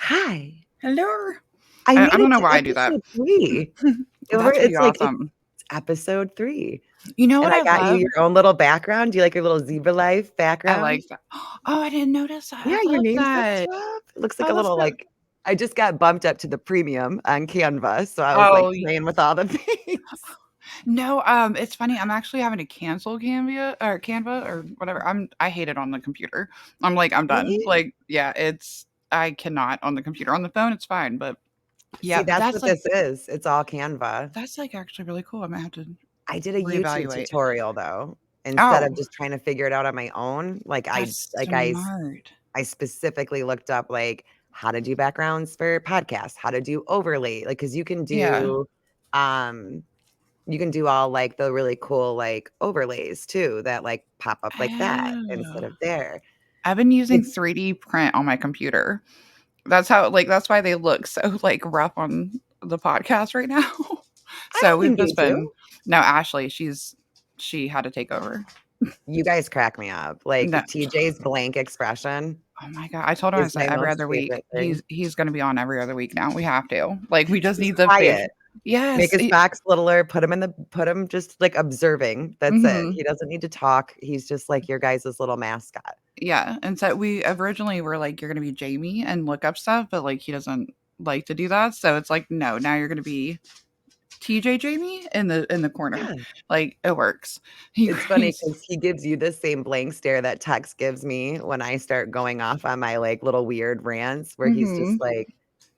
Hi. Hello. I I made don't it know to why I do that. episode 3. That's pretty It's like it's awesome. episode 3, You know and what I I got you love? your own little background. Do you like your little zebra life I background? like that. Oh, I didn't notice that. Yeah, I your love name's up that. top. It looks like Oh, a that's little, good. I just got bumped up to the premium on Canva, so I was, Oh, playing with all the things. no, it's funny. I'm actually having to cancel Canva or whatever. I hate it on the computer. I'm like, I'm done. Really? Like, yeah, I cannot on the computer. On the phone, it's fine, but See, yeah, but that's what this is. It's all Canva. that's like actually really cool. I might have to I did a YouTube reevaluate. tutorial, though, instead of Oh, just trying to figure it out on my own. that's smart. I specifically looked up how to do backgrounds for podcasts, how to do overlay, because Yeah. um you can do all the really cool overlays too that pop up like that instead Oh. of there. I've been using It's 3D print on my computer. That's why they look so, rough on the podcast right now. I So don't we've think they just been do. no, Ashley, she had to take over. You guys crack me up. No. TJ's blank expression Oh my god. I told him, I is said my every most other week. favorite thing. He's gonna be on every other week now. We have to. Like, we just He's need the face. quiet. Make Yes. his box littler, put him just observing. That's it. Mhm. He doesn't need to talk. He's just like your guys' little mascot. Yeah, and so we originally were like, "You're gonna be Jamie and look up stuff," but, he doesn't like to do that, so it's like, "No, now you're gonna be TJ Jamie in the corner." Yeah. Like, it works. He It's funny he's because he gives you the same blank stare that Tex gives me when I start going off on my, little weird rants where he's just Mhm. like,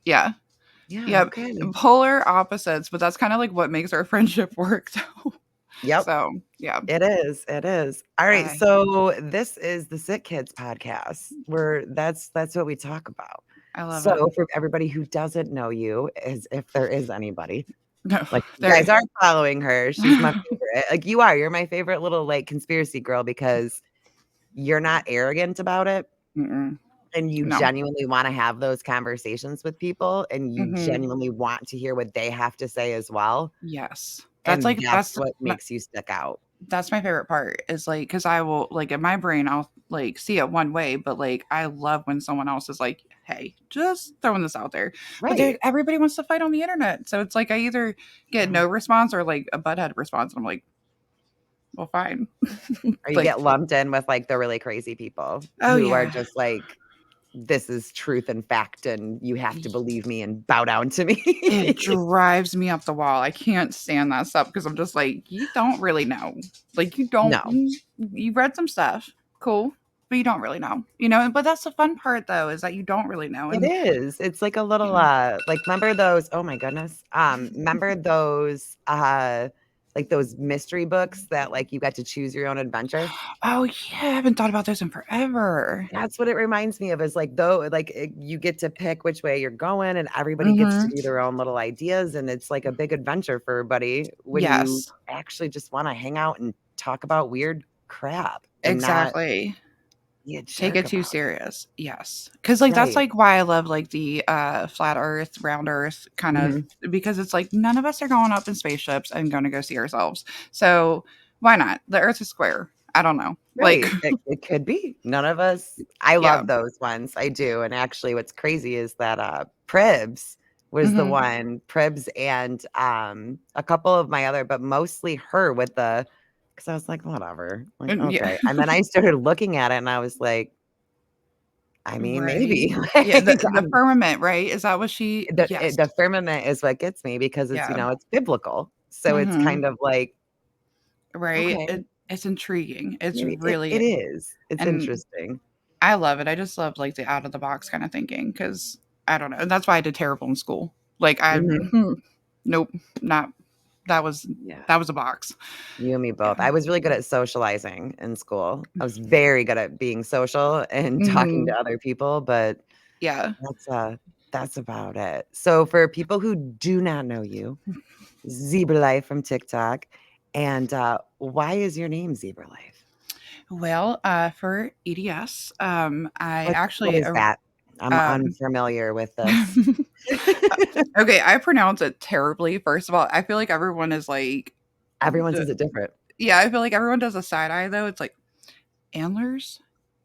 Yeah. "Yeah, Yep. okay. Polar opposites, but that's kinda like what makes our friendship work, so Yep, yeah. it is, it is." Alright, I so this is the Sick Kids podcast where that's what we talk about. I love it. So, for everybody who doesn't know you, as if there is anybody, No, you guys there aren't following her, she's my favorite. You're my favorite little, conspiracy girl because you're not arrogant about it. Mm-mm. And you No. genuinely wanna have those conversations with people, and you Mhm. genuinely want to hear what they have to say as well, Yes. That's and like that's what makes you stick out. that's my favorite part is because I will in my brain I'll see it one way, but I love when someone else is like, "Hey, just throwing this out there." But Right. everybody wants to fight on the internet, so it's like I either get Yeah. no response or a butthead response, and I'm like, "Well, fine." Or you like, get lumped in with, the really crazy people oh who are yeah, just like, "This is truth and fact, and you have to believe me and bow down to me." it drives me up the wall. I can't stand that stuff because I'm just like, you don't really know. You don't. No. You read some stuff, cool, but you don't really know. But that's the fun part though, is that you don't really know. It And is. It's like a little, yeah. remember those oh my goodness, remember those mystery books that, you got to choose your own adventure? Oh yeah, I haven't thought about those in forever. That's what it reminds me of is, though you get to pick which way you're going, and everybody gets to Mhm. do their own little ideas, and it's like a big adventure for everybody when you Yes, actually just wanna hang out and talk about weird crap and not exactly. be a Take jerk it too about it. serious. Yes, because that's Right. why I love the flat Earth, round Earth kind of, Mhm. because it's like none of us are going up in spaceships and going to go see ourselves. So why not? The Earth is square. I don't know. Right. It could be. None of us I Yeah. love those ones, I do, and actually what's crazy is that, Pribs was the Hmm. one Pribs and, a couple of my other but mostly her with the because I was like, "Whatever." Like, Yeah. "Okay," and then I started looking at it and I was like, "I mean, Right. maybe." Yeah. The firmament, right? Is that what she? Yes. The firmament is what gets me because it's, Yeah. it's biblical, so it's Hmm. kind of like, Right. "Okay, It's intriguing. It's maybe it really, is." It's and interesting. I love it. I just love the out of the box kind of thinking because I don't know. And that's why I did terrible in school. Mhm. Nope, not Yeah. that was a box. You and me Yeah. both. I was really good at socializing in school. I was very good at being social and talking to Hmm. other people, but Yeah. that's, uh that's about it. So for people who do not know you, Zebra Life from TikTok, and, why is your name Zebra Life? Well, for EDS, I What actually is that? I'm um unfamiliar with this. okay, I pronounce it terribly. First of all, I feel like everyone is like, Everyone d- says it different. yeah, I feel like everyone does a side eye though. It's like antlers,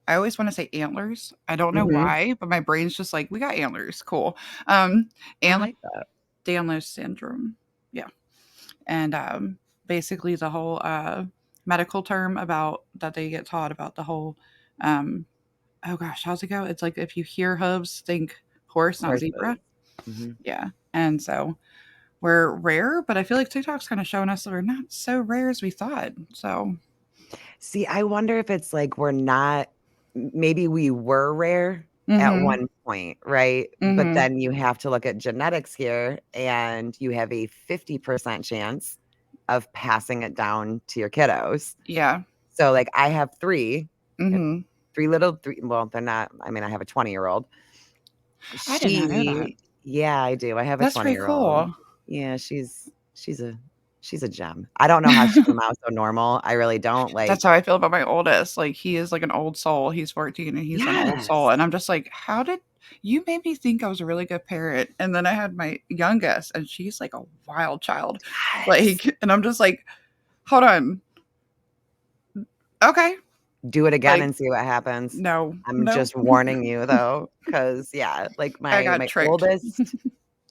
I always want to say antlers. I don't know Mhm. why, but my brain's just like, we got antlers. Cool. I Ehlers like that. Danlos syndrome. Yeah. And basically the whole medical term about that they get taught about the whole um oh gosh, how's it go? It's like if you hear hooves, think horse, not Horses. zebra. Mhm. Yeah. And so we're rare, but I feel like TikTok's kind of showing us that we're not so rare as we thought. So See, I wonder if it's like we're not maybe we were rare at mm-hmm. one point, right? But Mm-hmm. then you have to look at genetics here, and you have a 50% chance of passing it down to your kiddos. Yeah. So, like, I have 3, uh, Mm-hmm. 3 little 3 well, they're not I mean, I have a 20-year-old. I did not know that. She Yeah, I do. I have a That's pretty 20-year-old. cool. Yeah, she's a gem. I don't know how she came out so normal. I really don't, That's like how I feel about my oldest. Like he is like an old soul. He's 14 and he's an old yes. soul. And I'm just like, how did you made me think I was a really good parent? And then I had my youngest and she's like a wild child. Yes. Like, and I'm just like, hold on. Okay. Do it again Like, and see what happens. no, I'm no. just warning you though, because yeah, like I my got my tricked. oldest,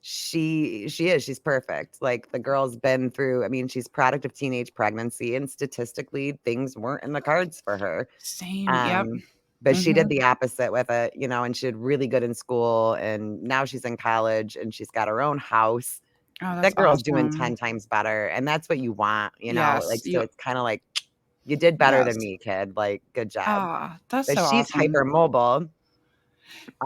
she's perfect. Like the girl's been through, I mean, she's product of teenage pregnancy and statistically things weren't in the cards for her. Same. Yep. Um, but she did Mm-hmm. the opposite with it, and she did really good in school and now she's in college and she's got her own house. Oh, that's That girl's doing awesome. 10 times better and that's what you want, Yes. like so You it's kind of like you did better than yes. me, kid. Like good job. Ah, that's But so she's awesome. hypermobile,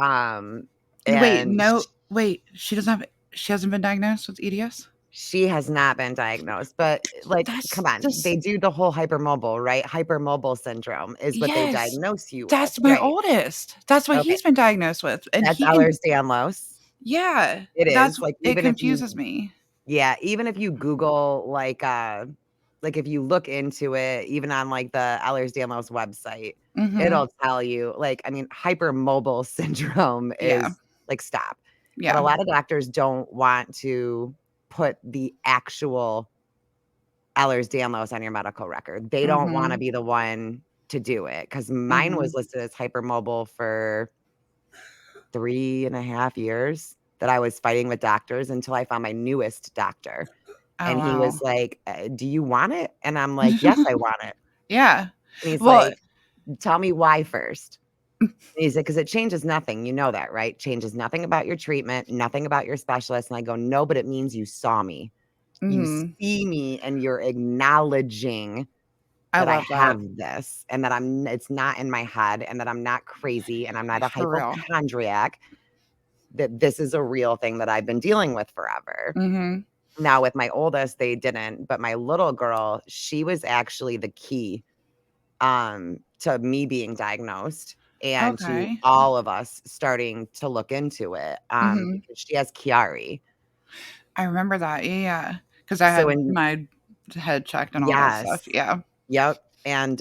um, Wait, and no, wait, she hasn't been diagnosed with EDS? she has not been diagnosed, but, like, That's come on, just they do the whole hypermobile, right? Hypermobile syndrome is what they yes. diagnose you with, That's my right? oldest. That's what Okay, he's been diagnosed with, and that's he can Ehlers-Danlos. yeah, It that's is, like, it even if you confuses me. yeah, even if you Google, like, if you look into it, even on, like, the Ehlers-Danlos website, Mhm. it'll tell you, like, I mean, hypermobile syndrome Yeah, is like, stop. But a yeah. lot of doctors don't want to put the actual Ehlers-Danlos on your medical record. They don't wanna Mhm. be the one to do it because mine was Mhm. listed as hypermobile for 3.5 years that I was fighting with doctors until I found my newest doctor. Oh, And he was wow. like, "Do you want it?" And I'm like, "Yes, I want it." Yeah. And he's Well like, "Tell me why first." And he said, "'Cause it changes nothing. You know that, right? Changes nothing about your treatment, nothing about your specialist." And I go, "No, but it means you saw me. You mhm. see me and you're acknowledging I that I love that. have this and that it's not in my head and that I'm not crazy and I'm not a For real. hypochondriac, that this is a real thing that I've been dealing with forever." Mhm. Now with my oldest, they didn't, but my little girl, she was actually the key, to me being diagnosed and to Okay. all of us starting to look into it, Mhm. because she has Chiari. I remember that, yeah, because I So had in my head checked and all that yes. stuff, yeah. Yep, and,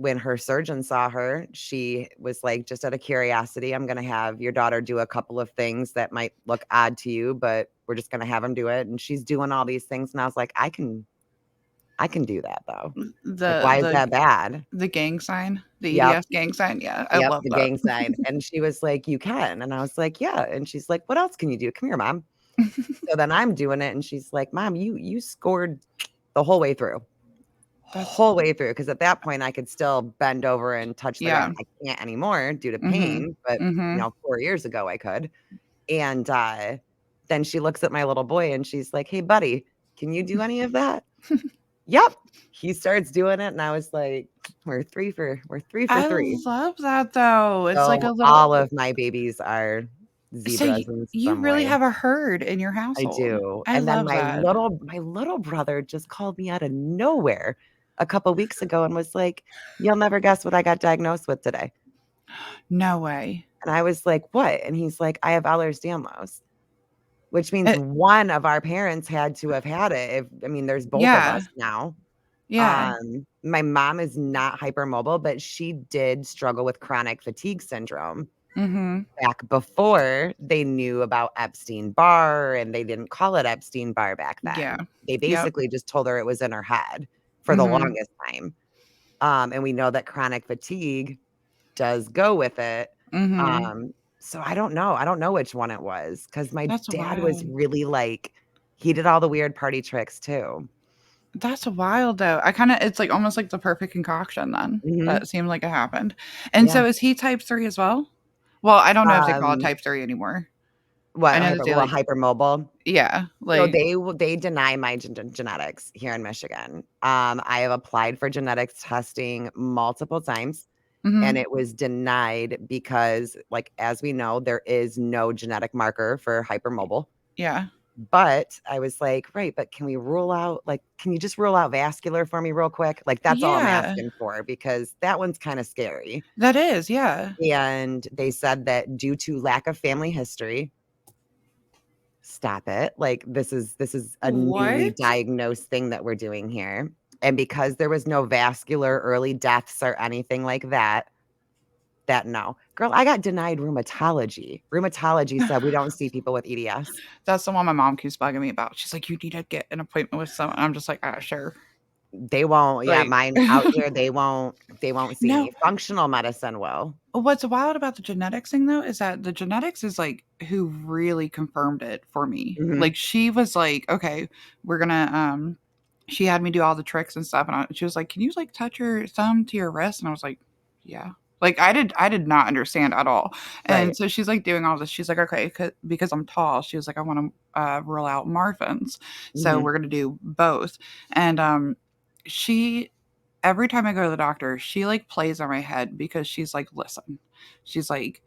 when her surgeon saw her, she was like, "Just out of curiosity, I'm gonna have your daughter do a couple of things that might look odd to you, but we're just gonna have have 'em do it," and she's doing all these things, and I was like, I can do that, though. Like, The why is the that bad?" the gang sign, the Yep, EDS gang sign, yeah, I yep, love the that. gang sign, and she was like, "You can," and I was like, "Yeah," and she's like, "What else can you do? Come here, mom." So then I'm doing it, and she's like, "Mom, you scored the whole way through." That's Whole way through, because at that point, I could still bend over and touch the yeah. ground. I can't anymore due to Mhm. pain, but, Mhm. 4 years ago, I could. And, then she looks at my little boy and she's like, "Hey, buddy, can you do any of that?" "Yep." He starts doing it, and I was like, we're 3 for I 3." love that though, it's like So, a little all of my babies are so zebras in you some really way. have a herd in your I household. do, I and then love that. my little brother just called me out of nowhere a couple weeks ago and was like, "You'll never guess what I got diagnosed with today." No way. And I was like, "What?" And he's like, "I have Ehlers-Danlos," which means It one of our parents had to have had it. If I mean, there's both of yeah, us now. yeah. My mom is not hypermobile, but she did struggle with chronic fatigue syndrome Mhm. back before they knew about Epstein-Barr, and they didn't call it Epstein-Barr back Yeah. then. They Yep. basically just told her it was in her head for the Mhm. longest time. And we know that chronic fatigue does go with it. Mhm. So I don't know. I don't know which one it was because my That's dad was wild. really like he did all the weird party tricks too. That's wild, though. I kinda it's, like, almost like the perfect concoction then. Mhm. That seemed like it happened. And Yeah. so is he type 3 as well? Well, I don't know if they call it Um, type 3 anymore. I what know that they, like hypermobile? yeah, So like they deny my genetics here in Michigan. I have applied for genetics testing multiple times, and mhm, it was denied because, like, as we know, there is no genetic marker for hypermobile. yeah. But I was like, "Right, but can we rule out like, can you just rule out vascular for me real quick?" Like, that's all I'm Yeah. asking for because that one's kinda scary. That is, yeah. And they said that due to lack of family history, stop it. Like, this is a newly What? diagnosed thing that we're doing here. And because there was no vascular early deaths or anything like that, that no. Girl, I got denied rheumatology. Rheumatology said we don't see people with EDS. That's the one my mom keeps bugging me about. She's like, "You need to get an appointment with someone." I'm just like, "Ah, sure." They won't, yeah, Like mine out here, they won't see No, me. Functional medicine will. what's wild about the genetics thing though is that the genetics is like who really confirmed it for me. Mhm. Like she was like, "Okay, we're gonna she had me do all the tricks and stuff, and she was like, "Can you like touch your thumb to your wrist?" And I was like, "Yeah." Like I did not understand at all. And Right. so she's like doing all this. She's like, "Okay, because I'm tall." She was like, "I want to rule out Marfan's, so Mhm. we're gonna do both." And she every time I go to the doctor, she like plays on my head because she's like, "Listen," she's like,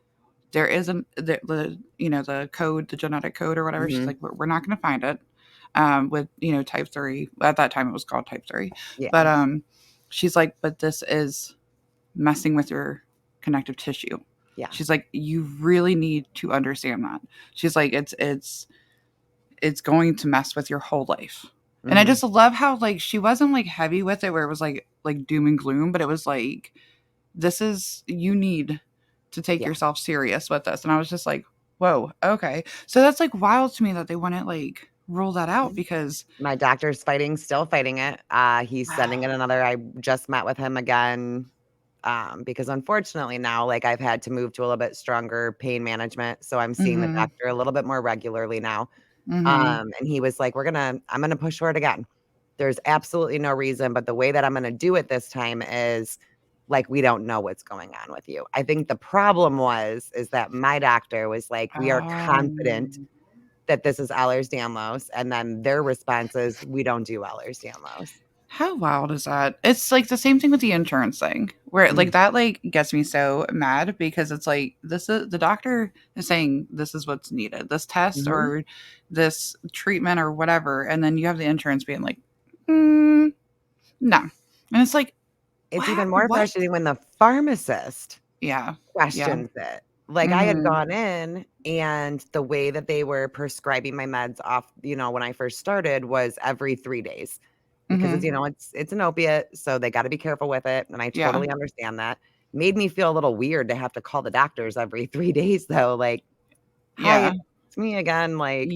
"There isn't the code, the genetic code or whatever." She's Mhm. like, "We're not going to find it." With type 3 at that time it was called type 3, but Yeah. she's like, "But this is messing with your connective tissue." Yeah. She's like, "You really need to understand that." She's like, "It's going to mess with your whole life." And I Mhm. just love how like she wasn't like heavy with it where it was like doom and gloom, but it was like, "This is you need to take Yeah. yourself serious with this." And I was just like, "Whoa, okay." So that's like wild to me that they wouldn't like rule that out Mhm. because My doctor's still fighting it. He's sending in another I just met with him again, because unfortunately now, like, I've had to move to a little bit stronger pain management, so I'm seeing the Mhm. doctor a little bit more regularly now. Mhm. And he was like, I'm gonna push for it again. There's absolutely no reason, but the way that I'm gonna do it this time is, like, we don't know what's going on with you. I think the problem is that my doctor was like, "We are confident Um, that this is Ehlers-Danlos," and then their response is, "We don't do Ehlers-Danlos." how wild is that? It's like the same thing with the insurance thing, where like Mm, that like gets me so mad because it's like this is the doctor is saying this is what's needed, this test mhm. or this treatment or whatever, and then you have the insurance being like, mm, no, and it's like, It's even more what? frustrating when the pharmacist Yeah, yeah, questions it. Like, I had mm-hmm, gone in, and the way that they were prescribing my meds off, when I first started was every 3 days because mm-hmm, it's an opiate, so they gotta be careful with it, and I yeah, totally understand that. Made me feel a little weird to have to call the doctors every 3 days, though, like, "Hi, yeah, it's me again," like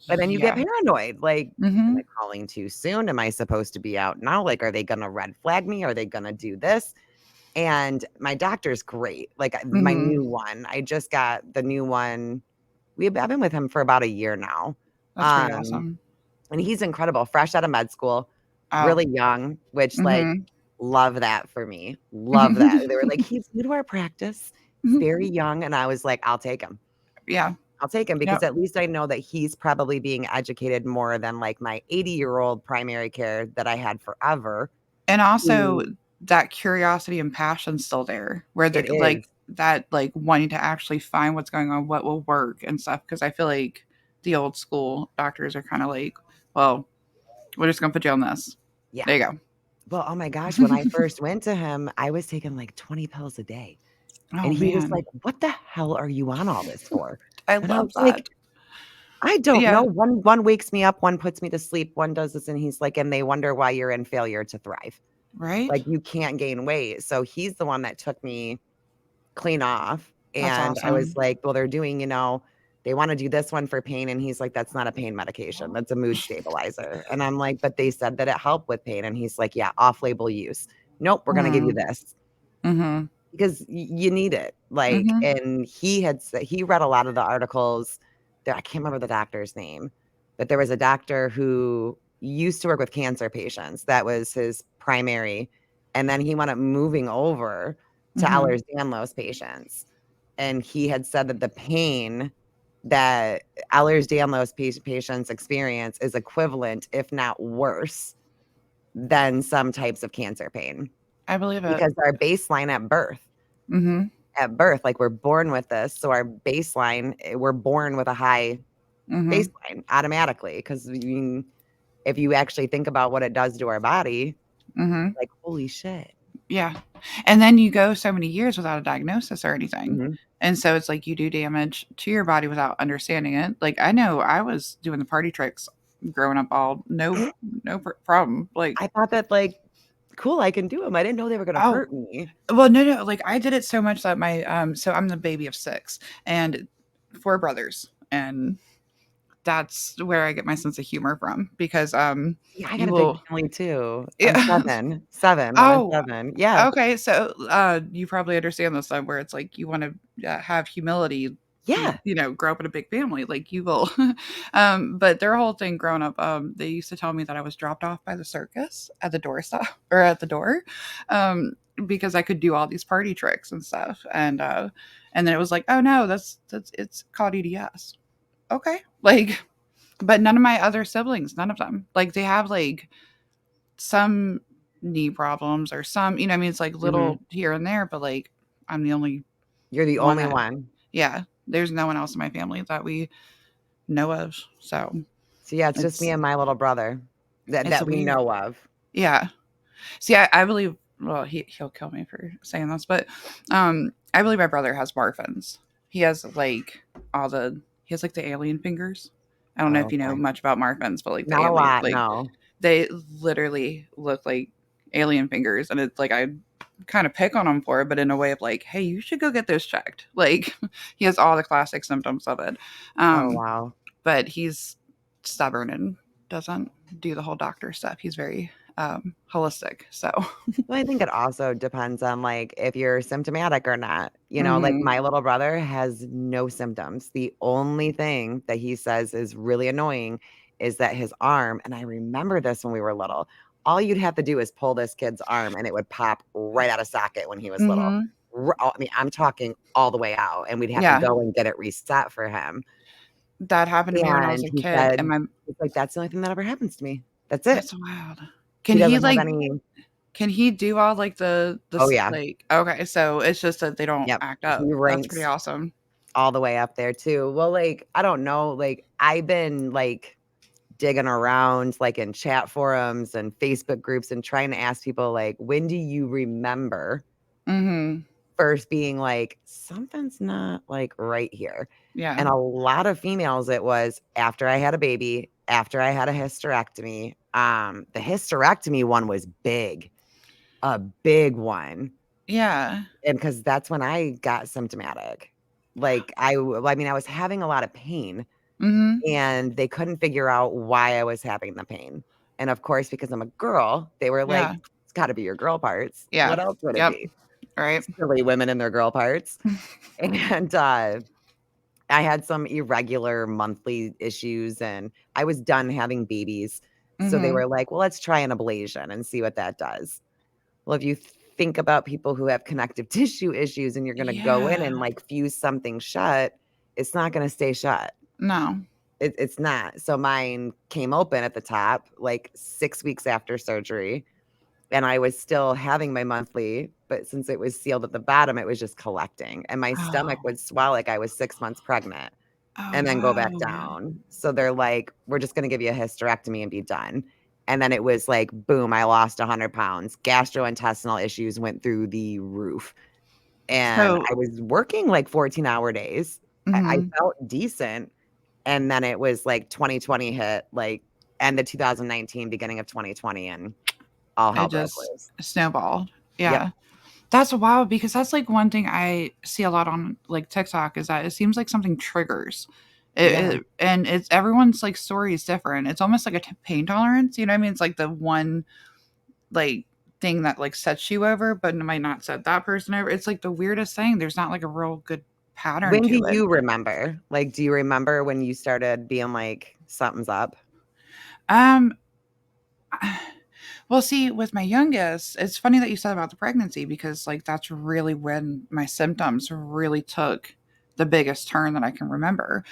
but then you get yeah, paranoid, like, "Am mm-hmm, I calling too soon? Am I supposed to be out now? Like, are they gonna red flag me? Are they gonna do this?" And my doctor's great, like, my mm-hmm. new one, I just got the new one I've been with him for about a year now, That's pretty um, awesome. and he's incredible, fresh out of med school, Oh, really young, which, like, mm-hmm. love that for me, love that. They were like, "He's new to our practice, he's very young," and I was like, "I'll take him. Yeah, I'll take him because yep. at least I know that he's probably being educated more than, like, my 80-year-old primary care that I had forever, And also who that curiosity and passion's still there, where it they're is, like that, like wanting to actually find what's going on, what will work and stuff. Because I feel like the old school doctors are kind of like, well, we're just gonna put you on this. yeah. There you Well, oh my gosh, when I go. first went to him, I was taking, like, 20 pills a day, Oh and he was like, man, "What the hell are you on all this for?" I And I love was like, that. "I don't know. Yeah, One wakes me up, one puts me to sleep, one does this," and he's like, "And they wonder why you're in failure to thrive. right. Like, you can't gain weight." So he's the one that took me clean off, That's and I was awesome. like, "Well, they're doing, they wanna do this one for pain," and he's like, "That's not a pain medication, that's a mood stabilizer." And I'm like, "But they said that it helped with pain," and he's like, "Yeah, off-label use. Nope, we're gonna give you Mm-hmm. this." Mm-hmm. because you need it. Like, Mhm. and he had said he read a lot of the articles there. I can't remember the doctor's name, but there was a doctor who used to work with cancer patients. That was his primary. And then he wound up moving over to Mhm. Ehlers-Danlos patients. And he had said that the pain that Ehlers-Danlos patients experience is equivalent, if not worse, than some types of cancer pain I believe it. because our baseline Mhm. at birth, like we're born with this. So our baseline, we're born with a high Mhm. baseline automatically because if you actually think about what it does to our body, Mhm. like, holy shit. Yeah. And then you go so many years without a diagnosis or anything. Mhm. And so it's like you do damage to your body without understanding it. Like I know I was doing the party tricks growing up all problem. Like, I thought that, like, cool, I can do them. I didn't know they were gonna oh, hurt me. well, no, like I did it so much that my so I'm the baby of 6 and 4 brothers. And that's where I get my sense of humor from because See, I got you a big will family too. I'm yeah. 7, 1 of Oh, 7. Yeah. okay, so, you probably understand this then where it's like you wanna, have humility, Yeah. grow up in a big family, like, you will. But their whole thing growing up, they used to tell me that I was dropped off by the circus at the doorstop or at the door, um, because I could do all these party tricks and stuff, and then it was like, "Oh, no, that's it's called EDS." Okay. Like, but none of my other siblings, none of them, like, they have, like, some knee problems or some, I mean, it's like Mhm. little here and there, but like I'm the only You're the one only that, one. yeah, there's no one else in my family that we know of. So So, yeah, it's just me it's and my little brother it's that we weird. know of. Yeah. See, I believe, well, he'll kill me for saying this, but I believe my brother has Marfan's. He has like he has like the alien fingers. I don't know Oh, if you know okay. much about Marfan's, but like the Not a alien, lot, like no. they literally look like alien fingers, and it's like I kind of pick on him for it, but in a way of like, hey, you should go get those checked. Like he has all the classic symptoms of it. Oh, Um, wow. but he's stubborn and doesn't do the whole doctor stuff. He's very holistic. So, Well, I think it also depends on, like, if you're symptomatic or not. Like, hmm my little brother has no symptoms. The only thing that he says is really annoying is that his arm and I remember this when we were little, all you'd have to do is pull this kid's arm, and it would pop right out of socket when he was little. hmm I mean, I'm talking all the way out, and we'd have to yeah, go and get it reset for him. that happened to me when I was And a he kid, and said my he's like, "That's the only thing that ever happens to me. That's it." that's wild. Can He he doesn't have like any. Can he do all like Oh, yeah. like, okay, so it's just that they don't Yep. act He up. That's pretty ranks awesome. all the way up there too. Well, like, I don't know, like, I've been, like, digging around, like, in chat forums and Facebook groups and trying to ask people, like, "When do you remember Mhm. first being like, something's not, like, right here?" Yeah. And a lot of females, it was after I had a baby, after I had a hysterectomy. The hysterectomy one was big, a big one. Yeah. And because that's when I got symptomatic. Like, I mean, I was having a lot of pain, Mhm. and they couldn't figure out why I was having the pain. And, of course, because I'm a girl, they were like, Yeah. "It's gotta be your girl parts. Yeah. What else would it Yep. be?" Right. Silly women and their girl parts. And, I had some irregular monthly issues, and I was done having babies. So they Mhm. were like, "Well, let's try an ablation and see what that does." Well, if you think about people who have connective tissue issues and you're gonna go in Yeah. and, like, fuse something shut, it's not gonna stay shut. No. It's not. So mine came open at the top, like, 6 weeks after surgery, and I was still having my monthly, but since it was sealed at the bottom, it was just collecting, and my stomach Oh. would swell like I was 6 months pregnant Oh, and then go back wow. down. So they're like, "We're just gonna give you a hysterectomy and be done." And then it was like, boom, I lost 100 pounds. Gastrointestinal issues went through the roof. And So I was working like 14-hour days. I mhm. felt decent. And then it was like 2020 hit, like end of 2019, beginning of 2020, and all It hell broke just loose. snowballed. Yep. Yeah. That's wild because that's like one thing I see a lot on like TikTok is that it seems like something triggers. Yeah. And it's everyone's like story is different. It's almost like a pain tolerance. You know what I mean? It's like the one like thing that like sets you over, but it might not set that person over. It's like the weirdest thing. There's not like a real good pattern When do to it. you remember? Like, do you remember when you started being like, something's up? Um, well, see, with my youngest, it's funny that you said about the pregnancy because like that's really when my symptoms really took the biggest turn that I can remember.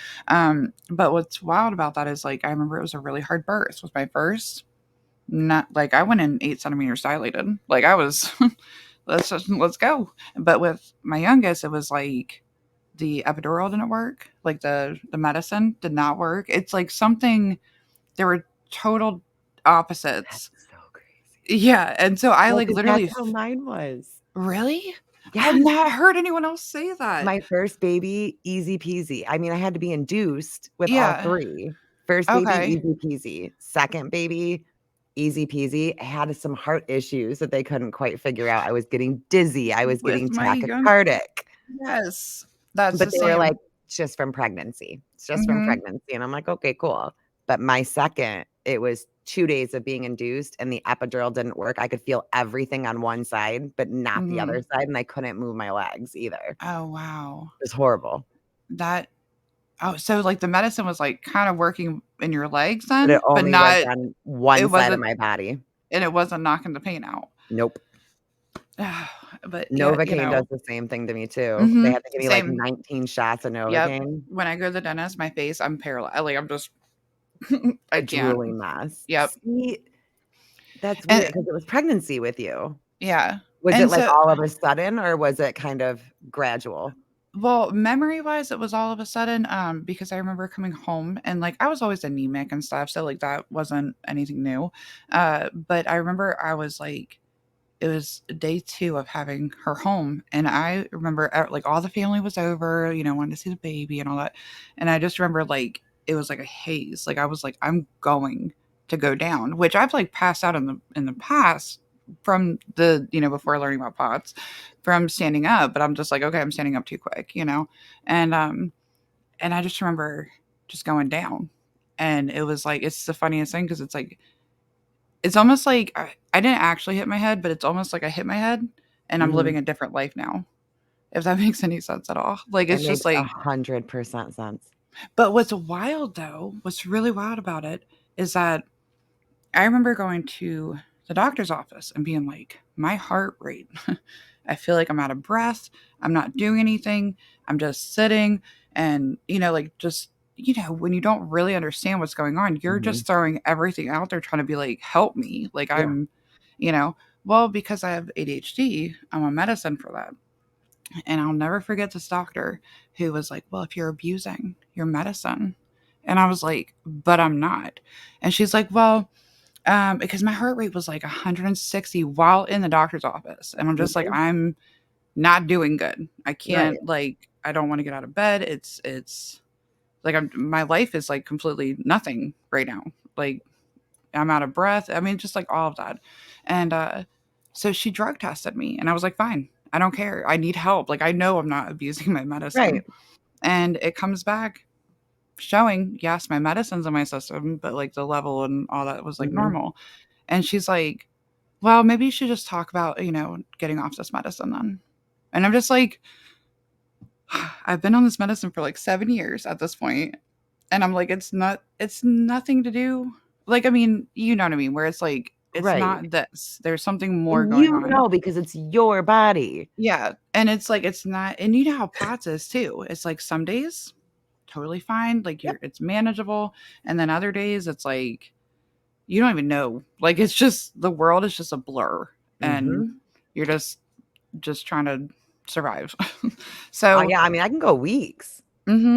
But what's wild about that is like I remember it was a really hard birth. With my first, not like I went in 8 centimeters dilated. Like I was, let's go. But with my youngest, it was like the epidural didn't work. Like the medicine did not work. It's like something. There were total opposites. That's so crazy. Yeah, and so I Well, like 'cause that's literally how mine was. really? I've Yes. not heard anyone else say that. My first baby, easy peasy. I mean, I had to be induced with all Yeah. 3. First baby, Okay. easy peasy. Second baby, easy peasy. I had some heart issues that they couldn't quite figure out. I was getting dizzy. I was With getting my young tachycardic. yes. That's But the they were like, same. "It's just from pregnancy. It's just from Mhm. pregnancy." And I'm like, "Okay, cool." But my second, it was 2 days of being induced and the epidural didn't work. I could feel everything on one side, but not the other Mhm. side, and I couldn't move my legs either. Oh, wow. It was horrible. That oh, so, like, the medicine was, like, kinda working in your legs But it then, but only was not on one it side of wasn't my body. and it wasn't knocking the pain out. Nope. But, yeah, Novocaine does the same thing to me too. They mhm, had to give me, like, same. 19 shots of Yep. Novocaine. When I go to the dentist, my face, I'm paralyzed. Like, I'm just I A can't. drooling mess. Yep. See, that's weird And because it was pregnancy with you. yeah. Was it, And like, so all of a sudden, or was it kind of gradual? well, memory-wise, it was all of a sudden, because I remember coming home and, like, I was always anemic and stuff, so, like, that wasn't anything new. But I remember I was, like it was day 2 of having her home, and I remember, like, all the family was over, wanted to see the baby and all that, and I just remember, like, it was like a haze, like, I was like, "I'm going to go down," which I've, like, passed out in the past from before learning about POTS, from standing up, but I'm just like, "Okay, I'm standing up too quick," you know? And, and I just remember just going down, and it was like it's the funniest thing because it's almost like I didn't actually hit my head, but it's almost like I hit my head and I'm Mhm. living a different life now, if that makes any sense at all. Like, It it's just makes like 100% sense. but what's wild though, what's really wild about it is that I remember going to the doctor's office and being like, "My heart rate, I feel like I'm out of breath. I'm not doing anything. I'm just sitting." And, like, just, when you don't really understand what's going on, you're Mhm. just throwing everything out there trying to be like, "Help me." Like, Yeah. you know, well, because I have ADHD, I'm on medicine for that. And I'll never forget this doctor who was like, "Well, if you're abusing your medicine," and I was like, "But I'm not." And she's like, "Well, because my heart rate was like 160 while in the doctor's office, and I'm just like, Mhm. I'm not doing good. I Right. can't like, I don't want to get out of bed. It's like my life is like completely nothing right now. Like I'm out of breath. I mean, just like all of that. And so she drug tested me, and I was like, fine. I don't care. I need help. Like I know I'm not abusing my Right. medicine, and it comes back showing yes, my medicine's in my system, but like the level and all that was like Mhm. normal. And she's like, well, maybe you should just talk about, getting off this medicine then. And I'm just like, I've been on this medicine for like 7 years at this point, and I'm like, it's nothing to do. Like, I mean, you know what I mean? Where it's like, it's Right. not this. There's something more And going you on. know because it's your body. Yeah. And it's like, it's not, and you know how POTS is too. It's like some days, totally fine. Like Yep. it's manageable. And then other days, it's like, you don't even know. Like, it's just, the world is just a blur. And Mhm. you're just trying to survive. So, Yeah, I mean, I can go weeks.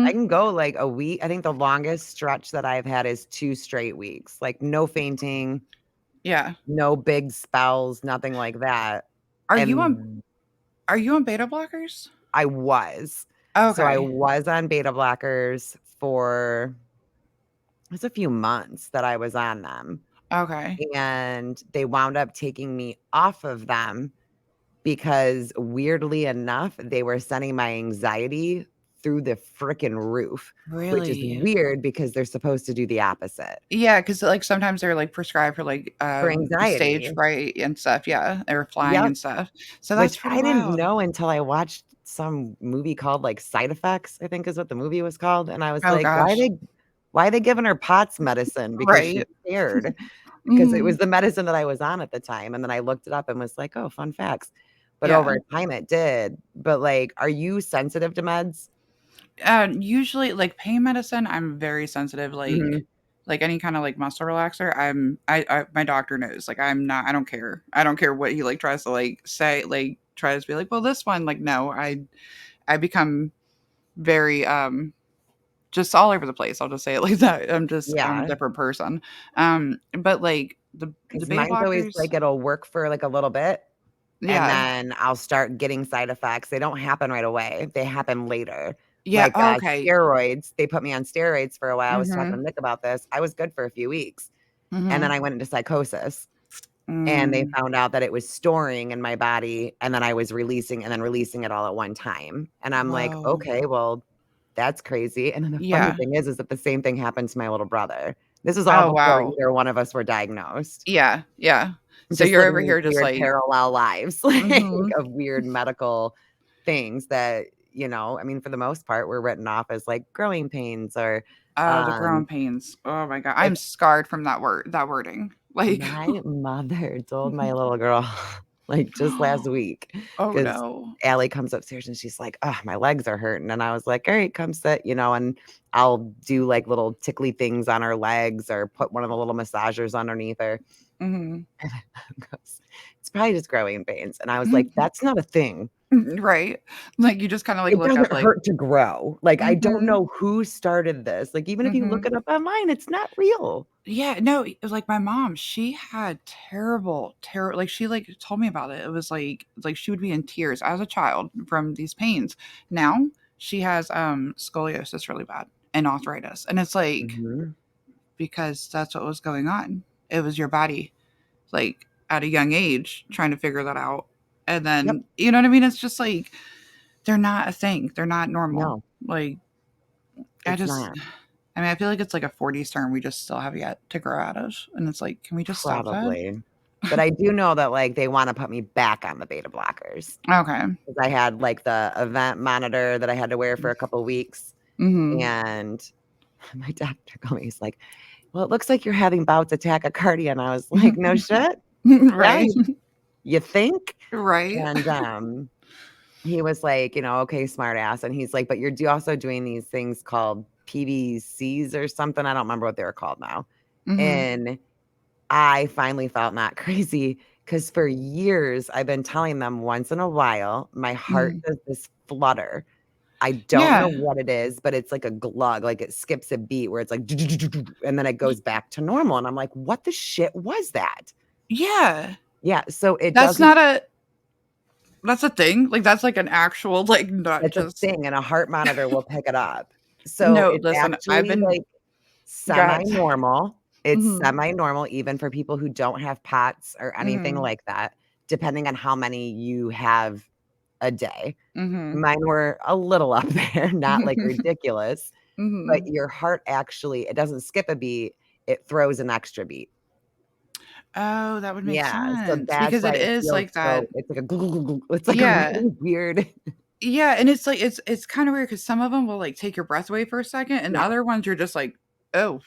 I mhm, can go, like, a week. I think the longest stretch that I've had is 2 straight weeks, like, no fainting, yeah. no big spells, nothing like that, Are you on and are you on beta blockers? I was. So I Okay. was on beta blockers for it was a few months that I was on them, Okay. and they wound up taking me off of them because weirdly enough, they were sending my anxiety through the frickin' roof, which is Really? weird because they're supposed to do the opposite. Yeah, because like, sometimes they're, like, prescribed for, like, For stage anxiety. fright and stuff, yeah, or flying Yep, and stuff. So which that's pretty I didn't wild. know until I watched some movie called, like, Side Effects, I think is what the movie was called, and I was Oh like, gosh. why are they giving her POTS medicine? Because she's Right. scared, because it was Mhm. the medicine that I was on at the time, and then I looked it up and was like, "Oh, fun facts." But Yeah. over time it did. But, like, are you sensitive to meds? Usually, like, pain medicine, I'm very sensitive, Mhm. like, any kinda, like, muscle relaxer, I my doctor knows, like, I don't care. I don't care what he, like, tries to, like, say, like, tries to be like, "Well, this one," like, no, I become very, just all over the place, I'll just say it like that. I'm a Yeah, different person. But, like, the 'cause beta mine's always blockers like it'll work for, like, a little bit, and yeah. then I'll start getting side effects. They don't happen right away, they happen later. Yeah, Like, okay. steroids, they put me on steroids for a while. I was talking Mhm, to Nick about this. I was good for a few weeks, and then mhm. I went into psychosis, and they Mm. found out that it was storing in my body, and then I was releasing and then releasing it all at one time, and I'm like, Whoa. "Okay, well, that's crazy." And then the funny Yeah. thing is that the same thing happened to my little brother. This is all Oh, before wow. either one of us were diagnosed. Yeah, yeah. So Just you're living over these here just weird like parallel lives, like, mhm. of weird medical things that, I mean, for the most part, were written off as, like, growing pains or, Oh, the growing um, pains. Oh my god. like, I'm scarred from that wording. Like my mother told my little girl, like, just last week, Oh, because no. Allie comes upstairs and she's like, "Oh, my legs are hurting," and I was like, "Alright, come sit," and I'll do, like, little tickly things on her legs or put one of the little massagers underneath her, Mhm. and goes, "It's probably just growing pains," and I was like, "That's not a thing. Right. Like, you just kinda, like, It look up doesn't like hurt to grow." Like, I don't mhm, know who started this, like, even if you look mhm. it up online, it's not real. Yeah, no, like, my mom, she had like, she, like, told me about it. It was like, she would be in tears as a child from these pains. Now, she has, scoliosis really bad and arthritis, and it's like, Mhm. because that's what was going on. It was your body, like, at a young age trying to figure that out, and Yep. then you know what I mean? It's just like, they're not a thing. They're not normal. No, Like, I it's just not. I mean, I feel like it's like a 40s term we just still have yet to grow out of, and it's like, can we just stop that? Probably. But I do know that, like, they wanna put me back on the beta blockers, Okay. 'cause I had, like, the event monitor that I had to wear for a couple weeks, Mhm. and my doctor called me, he's like, "Well, it looks like you're having bouts of tachycardia," and I was like, "No shit? Yeah, Right. you think?" Right. And, he was like, "Okay, smart ass," and he's like, "But you're also doing these things called PVCs or something," I don't remember what they were called now, Mhm. and I finally felt not crazy because for years, I've been telling them once in a while, my heart Mhm. does this flutter. I don't Yeah. know what it is, but it's like a glug, like it skips a beat where it's like and then it Y goes back to normal, and I'm like, "What the shit was that?" yeah. Yeah, so it That's doesn't not a that's a thing? Like, that's like an actual, like, not it's a just thing, and a heart monitor will pick it up. So no, it's listen, I've actually, been like, God. semi-normal. It's Mhm. semi-normal even for people who don't have POTS or anything Mhm. like that, depending on how many you have a day. Mhm. Mine were a little up there, not, like, ridiculous, but Mhm. your heart actually it doesn't skip a beat, it throws an extra beat. Oh, that would make Yeah, so sense that's because why it it is feels like that. so it's like a glug, glug, glug, it's like a Yeah. really weird Yeah, and it's like it's kinda weird because some of them will, like, take your breath away for a second, and Yeah, other ones you're just like, "Oh,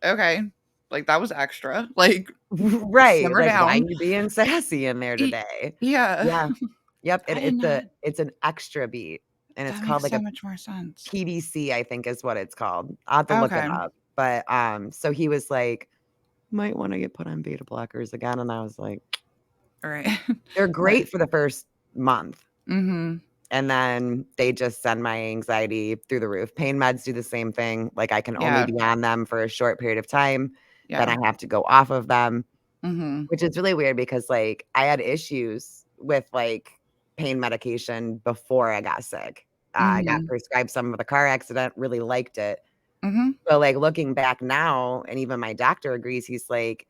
okay." Like, that was extra. Like, right, simmer like, "Why down. you being sassy in there E today?" yeah. Yeah, yep, I did not it's an extra beat, and it's that called, makes like, so a much more sense. PVC, I think is what it's called. I'll have to look it Okay. up, but, so he was like, "Might wanna get put on beta blockers again," and I was like, Alright. "They're But great for the first month, mhm. and then they just send my anxiety through the roof." Pain meds do the same thing, like, I can only Yeah. be on them for a short period of time, then Yeah. I have to go off of them, Mhm. which is really weird because, like, I had issues with, like, pain medication before I got sick. I got Mhm. prescribed some with a car accident, really liked it. Mhm. So, like, looking back now, and even my doctor agrees, he's like,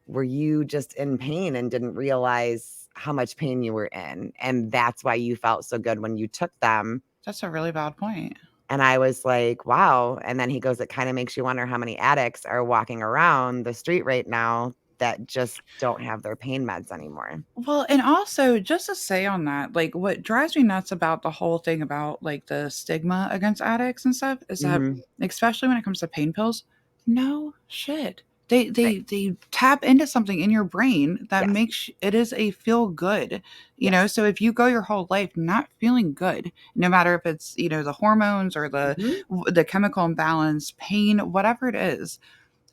"Were you just in pain and didn't realize how much pain you were in? And that's why you felt so good when you took them." That's a really valid point. And I was like, "Wow." And then he goes, "It kinda makes you wonder how many addicts are walking around the street right now that just don't have their pain meds anymore." Well, and also just to say on that, like what drives me nuts about the whole thing about like the stigma against addicts and stuff is that Mhm. especially when it comes to pain pills, no shit. They Right. they they tap into something in your brain that Yes. makes it is a feel good, Yes. so if you go your whole life not feeling good, no matter if it's, the hormones or Mhm. the chemical imbalance, pain, whatever it is,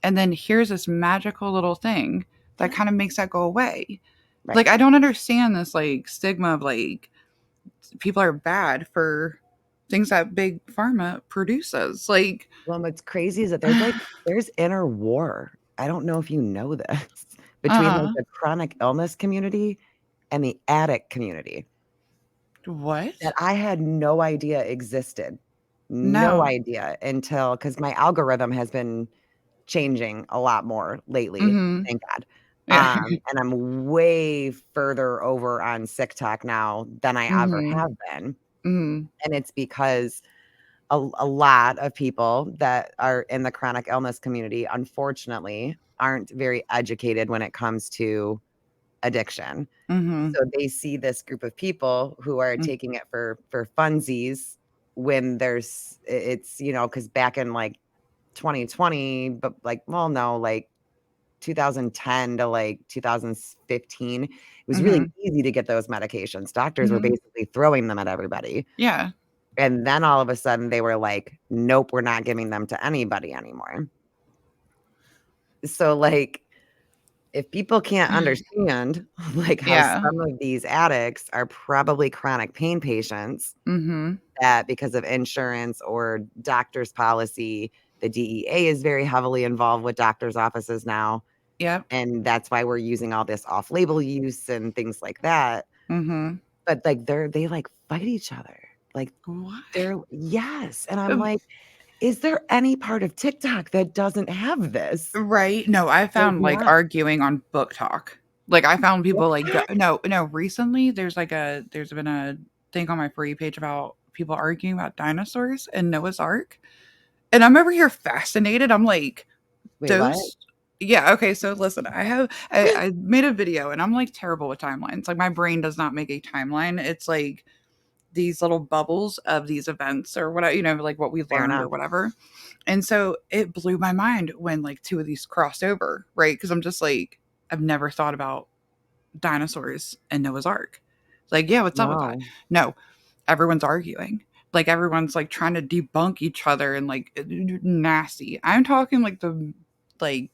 and then here's this magical little thing that Yeah. kind of makes that go away. Right. Like, I don't understand this, like, stigma of, like, people are bad for things that big pharma produces. Like, Well, what's crazy is that there's inner war. I don't know if you know this, between, like, uh the chronic illness community and the addict community that what? I had no idea existed. No No. idea until because my algorithm has been changing a lot more lately, Mhm. thank God. Yeah. And I'm way further over on Sick Talk now than I ever Mhm. have been, Mhm. and it's because a lot of people that are in the chronic illness community, unfortunately, aren't very educated when it comes to addiction. Mhm. So they see this group of people who are Mm. taking it for funsies when it's, because back in, like, 2020, but, like, well, no, like, 2010 to, like, 2015, it was really Mhm. easy to get those medications. Doctors were Mhm. basically throwing them at everybody. Yeah. And then all of a sudden they were like, "Nope, we're not giving them to anybody anymore." So, like, if people can't understand, like, how Yeah. some of these addicts are probably chronic pain patients, Mhm. that because of insurance or doctor's policy, the DEA is very heavily involved with doctors' offices now, Yep. and that's why we're using all this off-label use and things like that. Mhm. But, like, they, like, fight each other. Like, What? they're yes, and I'm like, "Is there any part of TikTok that doesn't have this?" Right? No, I There's found, like, not. arguing on Book Talk. Like, I found people, like, go What? no, no, recently, there's been a thing on my For You page about people arguing about dinosaurs and Noah's Ark, and I'm over here fascinated. I'm like, Wait, what? "Those." Yeah, okay, so listen, I made a video, and I'm, like, terrible with timelines. Like, my brain does not make a timeline. It's, like, these little bubbles of these events or whatever, like, what we Fair learned or enough. whatever. And so it blew my mind when like two of these crossed over, right? Because I'm just like, I've never thought about dinosaurs and Noah's Ark. Like, yeah, what's up with that? No. No, everyone's arguing. Like everyone's like trying to debunk each other and like nasty. I'm talking like like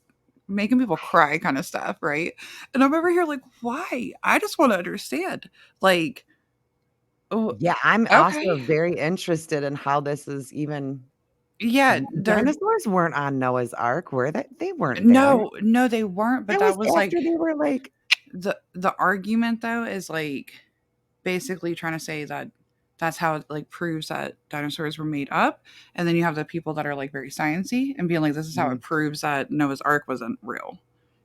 making people cry kind of stuff, right? And I'm over here like, why? I just want to understand. Like, oh, Yeah, I'm okay. also very interested in how this is even Yeah, they're dinosaurs weren't on Noah's Ark, were they? They weren't there. no, no, they weren't, but That that was was like after they were like the argument though is like basically trying to say that that's how it like proves that dinosaurs were made up, and then you have the people that are like very sciencey and being like this is how mhm. it proves that Noah's Ark wasn't real.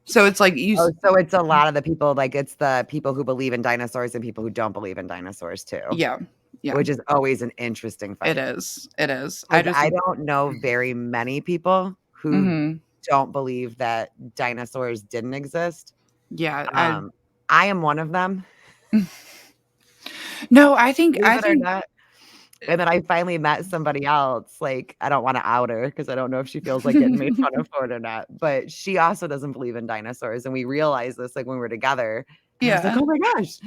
So it's like Oh, so it's a lot of the people like, it's the people who believe in dinosaurs and people who don't believe in dinosaurs too, yeah, yeah, which is always an interesting it fight. is, it is. I 'Cause just I don't know very many people who hmm don't believe that dinosaurs didn't exist. yeah, I Um, I am one of them, no, believe I it or think not. And then I finally met somebody else, like, I don't wanna out her because I don't know if she feels like getting made fun of for it or not, but she also doesn't believe in dinosaurs, and we realized this, like, when we were together, and I was like, yeah. "Oh my gosh,"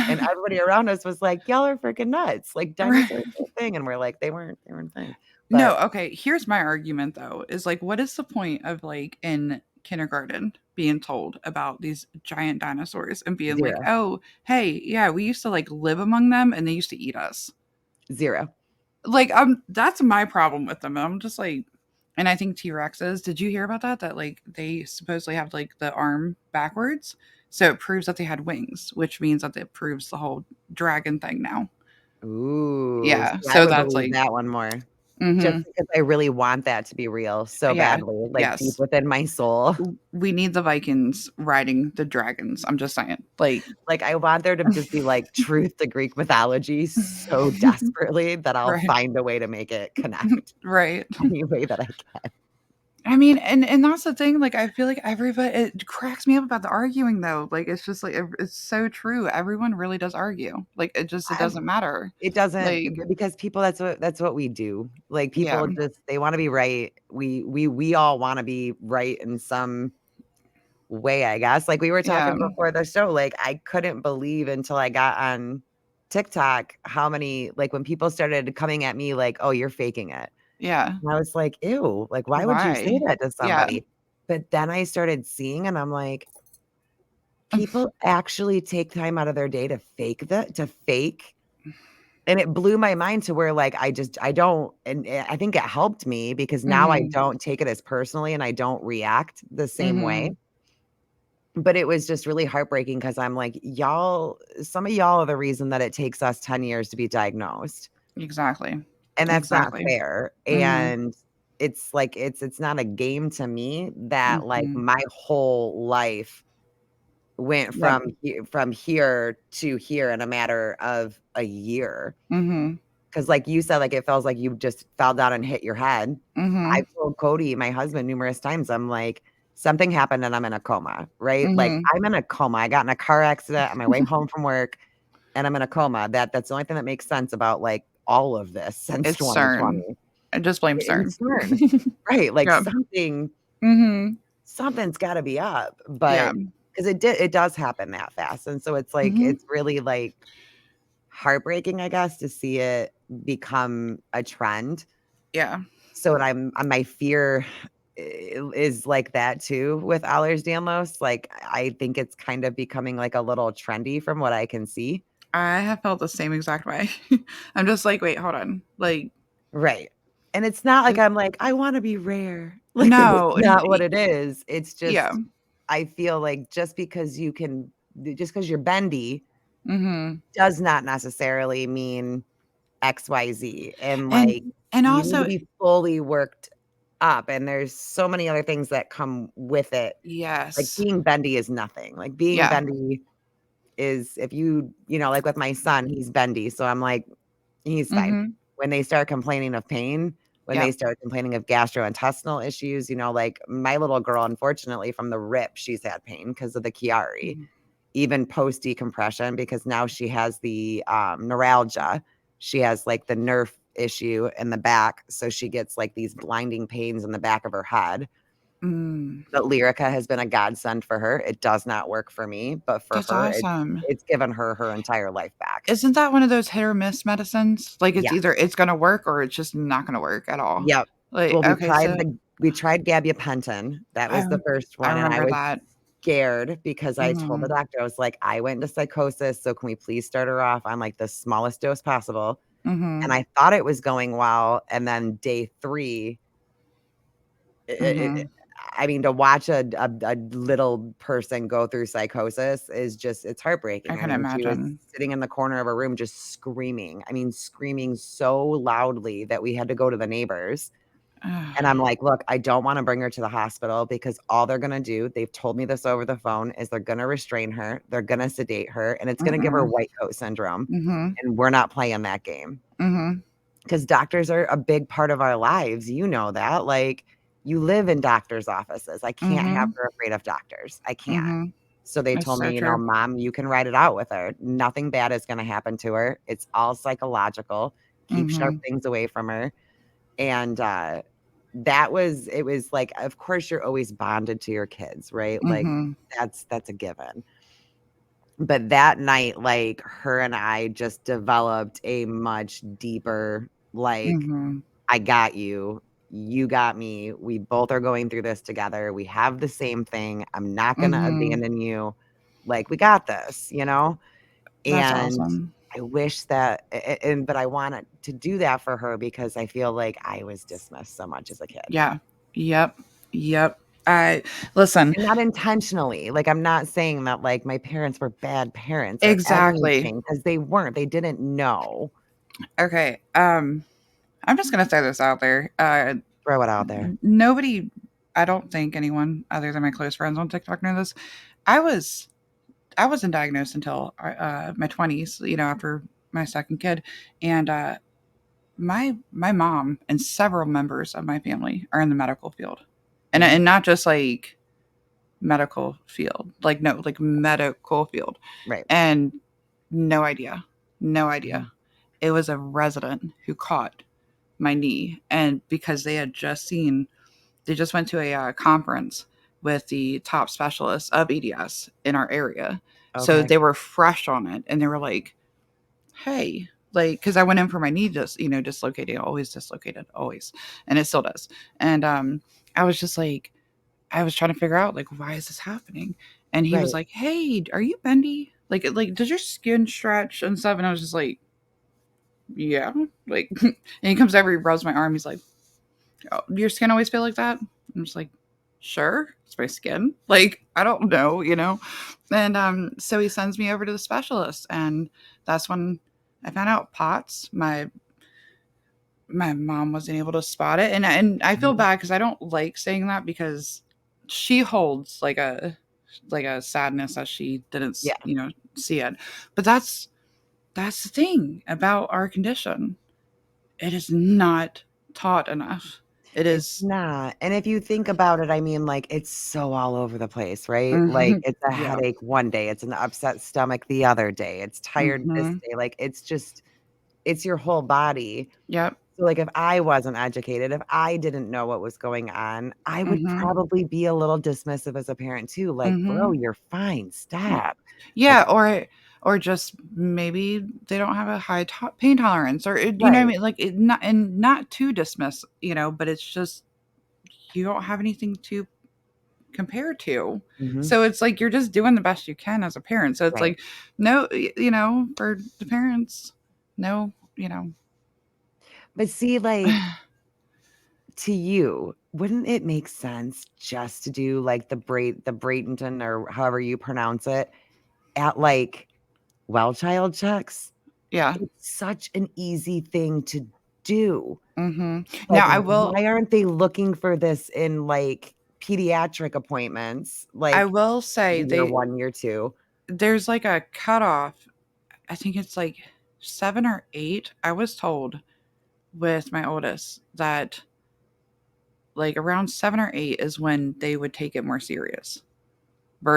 and everybody around us was like, "Y'all are freaking nuts, like, Right. dinosaurs are a thing," and we're like, they weren't a thing." No, But okay, here's my argument though, is like what is the point of like in kindergarten being told about these giant dinosaurs and being like, 0, "Oh, hey, yeah, we used to like live among them and they used to eat us." 0. Like that's my problem with them. I'm just like and I think T-Rexes, did you hear about that? That like they supposedly have like the arm backwards. So it proves that they had wings, which means that it proves the whole dragon thing now. Ooh, Yeah. see, I So would that's believe like that one more. just Mhm. because I really want that to be real so Yeah. badly, like, deep Yes. within my soul. We need the Vikings riding the dragons. I'm just saying. Like Like, I want there to just be, like, truth to Greek mythology so desperately that I'll Right. find a way to make it connect Right. any way that I can. I mean, and that's the thing, like, I feel like everybody it cracks me up about the arguing, though, like, it's just, like, it's so true, everyone really does argue, like, it I doesn't matter, It doesn't like because people that's what we do. Like, yeah, people just they wanna be right. We all wanna be right in some way, I guess. Like, we were yeah, talking before the show, like, I couldn't believe until I got on TikTok how many like, when people started coming at me like, "Oh, you're faking it." yeah, And I was like, "Ew, like, why would you say why? that to Yeah, somebody?" But then I started seeing and I'm like, people actually take time out of their day to fake, and it blew my mind to where, like, I don't and, I think it helped me because now I mhm, don't take it as personally and I don't react the same way. mhm, But it was just really heartbreaking because 'cause I'm like, "Y'all some of y'all are the reason that it takes us 10 years to be diagnosed, exactly, and that's not exactly, fair." mhm, And it's like it's not a game to me that, like, mhm, my whole life went yep, from here to here in a matter of a year. mhm, 'Cause like you said, like, it feels like you just fell down and hit your head. I've mhm, told Cody, my husband, numerous times, I'm like, "Something happened and I'm in a coma," right? Like, mhm, I'm in a coma. I got in a car accident on my way home from work, and I'm in a coma. That's the only thing that makes sense about, like, all of this since it's CERN, 2020. I just blame CERN. It's CERN, right? Like, Yep, mhm, something's gotta be up, yeah, but 'cause it does happen that fast, and so it's like mhm, it's really, like, heartbreaking, I guess, to see it become a trend. yeah. So, and my fear is like that too with Ehlers-Danlos, like, I think it's kind of becoming, like, a little trendy from what I can see. I have felt the same exact way. I'm just like, "Wait, hold on." Like, Right. And it's not like it I'm like, "I wanna be rare." Like, that's no, n not what it is. It's yeah. just I feel like just because you're bendy Mhm. does not necessarily mean XYZ, and, And like, and you need to also be fully worked up, and there's so many other things that come with it. Like, yes. being bendy is nothing. Like, being Yeah. bendy is if like, with my son, he's bendy, so I'm like, "He's fine." Mhm. When they start complaining of pain, when they Yep. start complaining of gastrointestinal issues, like, my little girl, unfortunately, from the rip, she's had pain because of the Chiari, Mhm. even post decompression, because now she has the, neuralgia. She has, like, the nerve issue in the back, so she gets, like, these blinding pains in the back of her head. Mm. But Lyrica has been a godsend for her. It does not work for me, but for That's her, awesome. it's given her her entire life back. Isn't that one of those hit or miss medicines? Like, it's Yes. either it's gonna work or it's just not gonna work at all. Yep. Like, Well, okay, so we tried gabapentin. That I was the first I one, and I remember was that. scared because I told the Mhm. doctor, I was like, "I went into psychosis, so can we please start her off on, like, the smallest dose possible?" And Mhm. I thought it was going well, and then day 3, it Mhm. I mean, to watch a little person go through psychosis is just it's I heartbreaking. I can mean, she was imagine. sitting in the corner of a room just screaming. I mean, screaming so loudly that we had to go to the neighbors. And I'm like, "Look, I don't wanna bring her to the hospital because all they're gonna do, they've told me this over the phone, is they're gonna restrain her, they're gonna sedate her, and it's gonna give her Mm-mm. white coat syndrome, Mhm. and we're not playing that game." Mhm. Because doctors are a big part of our lives, you know that, like, you live in doctor's offices. I can't have Mhm. her afraid of doctors. I can't. Mhm. So they It's told so me, true. "Mom, you can ride it out with her. Nothing bad is gonna happen to her. It's all psychological. Keep sharp Mhm. things away from her." And, it was like, of course, you're always bonded to your kids, right? Like, Mhm. that's a given. But that night, like, her and I just developed a much deeper, like, Mhm. "I got you. You got me. We both are going through this together. We have the same thing. I'm not gonna Mhm. abandon you. Like, we got this," you know? That's And awesome. I wish that but I wanted to do that for her because I feel like I was dismissed so much as a kid. Yeah. Yep. Yep. I listen, And not intentionally, like, I'm not saying that, like, my parents were bad parents or exactly. anything because they weren't, they didn't know. Okay, I'm just gonna throw this out there. Throw it out there. Nobody, I don't think anyone other than my close friends on TikTok know this. I was I wasn't diagnosed until my 20s. You know, after my second kid, and my mom and several members of my family are in the medical field, Mhm. and not just like medical field, like no, like medical field, Right. and no idea, no Mhm. idea. It was a resident who caught my knee, and because they just went to a conference with the top specialists of EDS in our area, so Okay. they were fresh on it, and they were like, "Hey." Like, because I went in for my knee, just dislocated, always dislocated, always, and it still does. And I was just like, I was trying to figure out like why is this happening, and he was Right. like, "Hey, are you bendy? Like does your skin stretch and stuff?" And I was just like, "Yeah." Like, and he comes over, he rubs my arm. He's like, "Oh, your skin always feel like that?" I'm just like, "Sure, it's my skin." Like, I don't know, you know. And so he sends me over to the specialist, and that's when I found out POTS. My mom wasn't able to spot it, and I feel Mhm. bad because I don't like saying that because she holds like a sadness that she didn't Yeah. see it. But that's the thing about our condition. It is not taught enough. It It's is. not, and if you think about it, I mean, like, it's so all over the place, right? Like, Mhm. it's a Yeah. headache one day, it's an upset stomach the other day, it's tired this Mhm. day, like, it's just it's your whole body. Yep. So, like, if I wasn't educated, if I didn't know what was going on, I would Mhm. probably be a little dismissive as a parent too, like, "Bro, Mhm. you're fine, Yeah. stop." Like Yeah, or just maybe they don't have a high pain tolerance, or you know what I right. mean? Like, not, and not to dismiss, but it's just you don't have anything to compare to. Mhm. So it's like you're just doing the best you can as a parent. So it's Right. like no, for the parents, no, But see, like, to you, wouldn't it make sense just to do, like, the Bradenton or however you pronounce it at, like, well child checks? yeah. It's such an easy thing to do. Mhm. Like, Now why aren't they looking for this in, like, pediatric appointments, I like, will say year 1, year 2? there's like a cutoff. I think it's like 7 or 8. I was told with my oldest that like around 7 or 8 is when they would take it more serious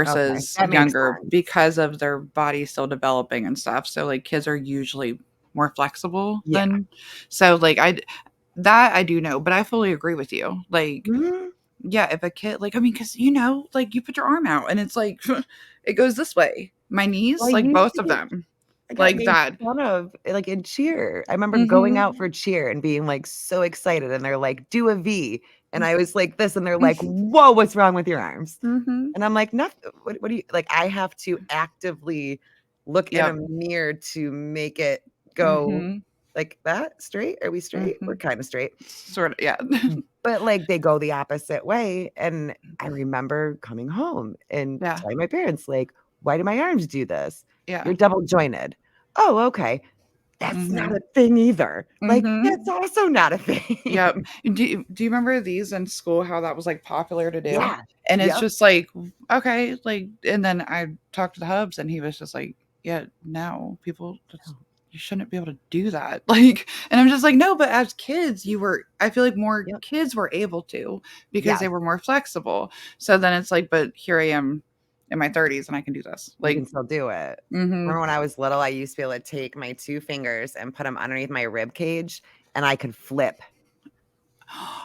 Okay, versus that makes younger sense. because of their body still developing and stuff. So like kids are usually more flexible Yeah. than so like I do know, but I fully agree with you. Like, Mhm. yeah, if a kid like I mean, because like you put your arm out and it's like it goes this way. My Well, I knees, like used both to of get them, I got like made that. fun of, like, in cheer. I remember going out Mhm. for cheer and being, like, so excited, and they're like, "Do a V," and I was like this, and they're like, "Whoa, what's wrong with your arms?" Mhm. And I'm like, "Noth what do you" like, I have to actively look in a Yep. mirror to make it go Mhm. like that, straight? Are we straight? We're Mhm. kinda straight. Sort of, yeah. But, like, they go the opposite way, and I remember coming home and Yeah. telling my parents, like, "Why do my arms do this? Yeah. You're double jointed." "Oh, okay." That's not Mhm. a thing either. Like, that's Mhm. also not a thing. Yep. Do you remember these in school, how that was, like, popular to do? Yeah. And it's Yep. just like, okay, like and then I talked to the hubs, and he was just like, "Yeah, no, people that's No. you shouldn't be able to do that." Like and I'm just like, "No, but as kids, I feel like more Yep. kids were able to because they Yes. were more flexible." So then it's like, but here I am in my 30s, and I can do this. You can Like still do it. mhm. Remember when I was little, I used to be able to take my 2 fingers and put them underneath my rib cage, and I could flip.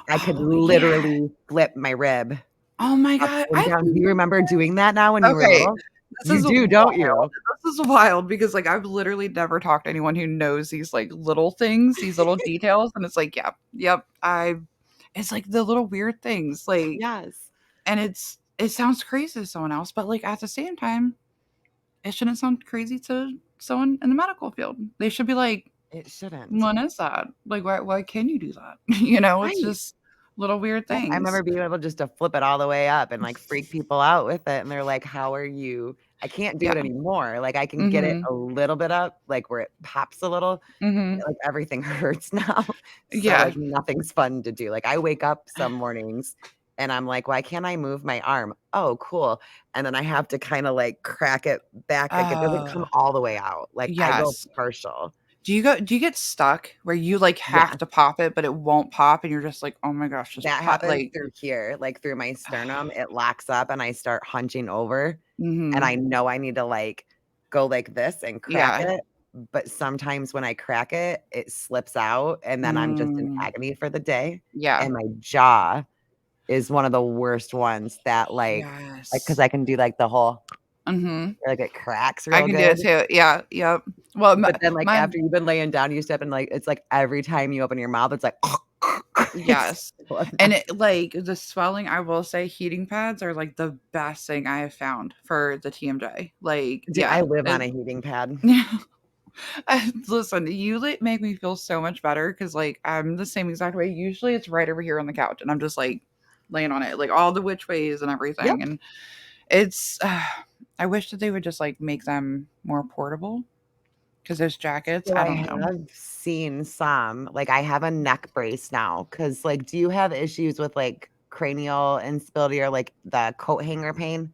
I could Oh, yeah. literally flip my rib Oh my up god. and down. Do you remember doing that now when you were Okay, little? this You is do, don't wild. you? This is wild because, like, I've literally never talked to anyone who knows these, like, little things, these little details, and it's like, yeah, yep, it's like the little weird things, like Yes. and it sounds crazy to someone else, but, like, at the same time, it shouldn't sound crazy to someone in the medical field. They should be like, It shouldn't. "When is that? Like, why can you do that?" It's Right. just little weird Yep, I things. remember being able just to flip it all the way up and, like, freak people out with it, and they're like, "How are you I can't do Yeah. it anymore. Like, I can get it Mhm. a little bit up, like, where it pops a little, Mhm. like, everything hurts now. So, Yeah. like, nothing's fun to do. Like, I wake up some mornings and I'm like, "Why can't I move my arm?" "Oh, cool." And then I have to kinda, like, crack it back, like, it doesn't come Oh, all the way out. Like, I go yes. partial. Do you get stuck where you, like, have Yeah. to pop it, but it won't pop, and you're just like, "Oh my gosh, just That pop," happens like through here, like, through my sternum, it locks up and I start hunching over, and Mhm. I know I need to, like, go like this and crack Yeah. it, but sometimes when I crack it, it slips out, and then I'm just in Mm. agony for the day, Yeah. and my jaw is one of the worst ones that, like, 'cause Yes. I can do, like, the whole Mhm. like, it cracks I real can do good, it too. Yeah, yep. Well, but then, like, my after you've been laying down, you step and, like, it's like every time you open your mouth, it's like it's yes. so And it obnoxious. like, the swelling, I will say heating pads are, like, the best thing I have found for the TMJ. Like, Dude, I yeah. live on a heating pad. Listen, you, like, make me feel so much better because, like, I'm the same exact way. Usually, it's right over here on the couch, and I'm just, like, laying on it, like, all the which ways and Yep. everything, and it's I wish that they would just, like, make them more portable because those jackets, So I I don't know. have seen some, like, I have a neck brace now. Cause like, do you have issues with, like, cranial instability or, like, the coat hanger pain?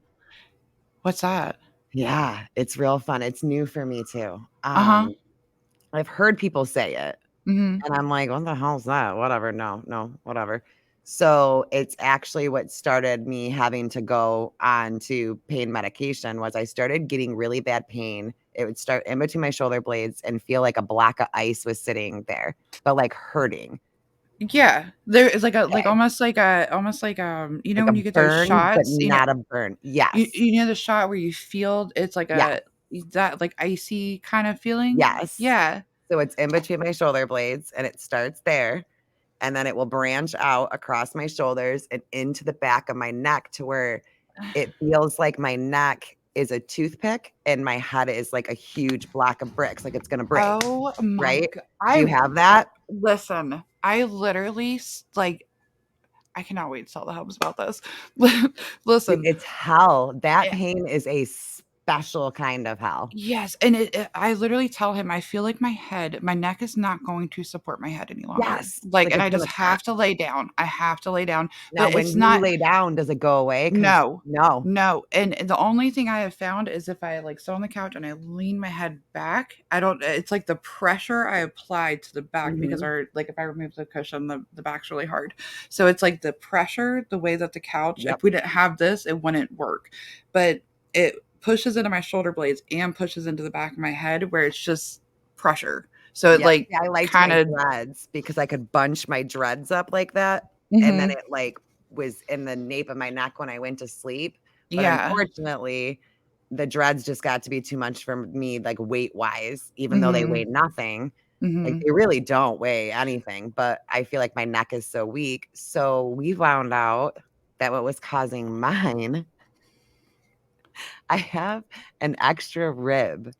What's that? Yeah, it's real fun, it's new for me too. Uh-huh. I've heard people say it, Mhm. and I'm like, "What the hell's that? Whatever, no, no, whatever." So, it's actually what started me having to go on to pain medication was I started getting really bad pain. It would start in between my shoulder blades and feel like a block of ice was sitting there, but, like, hurting. Yeah. There is like a like, Okay. almost like, you know, Like a when you get those burn, but shots, not a burn. you Yes. you know the shot where you feel it's like Yeah. a that, like, icy kind of feeling? Yes. Yeah. So, it's in between my shoulder blades, and it starts there, and then it will branch out across my shoulders and into the back of my neck to where it feels like my neck is a toothpick and my head is like a huge block of bricks, like it's gonna break, Oh my right? god! Do you have that? Listen, I literally like, I cannot wait to tell the hubs about this. Dude, Listen, it's hell. That eh pain is a special kind of hell. yes, and I literally tell him, "I feel like my neck is not going to support my head any longer." Yes, Like, like and it's I just gonna turn. have to lay down. I have to lay down, Now but when it's you not. lay down, does it go away? Because No. no. No, and the only thing I have found is if I, like, sit on the couch and I lean my head back, I don't it's like the pressure I applied to the back because Mhm. if I remove the cushion, the back's really hard. So it's like the pressure, the way that the couch Yep. if we didn't have this, it wouldn't work. But it pushes into my shoulder blades and pushes into the back of my head where it's just pressure. So it, Yep. like, See, I liked my kinda. dreads because I could bunch my dreads up like that, and then Mhm. it, like, was in the nape of my neck when I went to sleep, but Yeah. unfortunately, the dreads just got to be too much for me, like, weight-wise, even though they weigh Mhm. nothing. Like, Mhm. they really don't weigh anything, but I feel like my neck is so weak, so we found out that what was causing mine I have an extra rib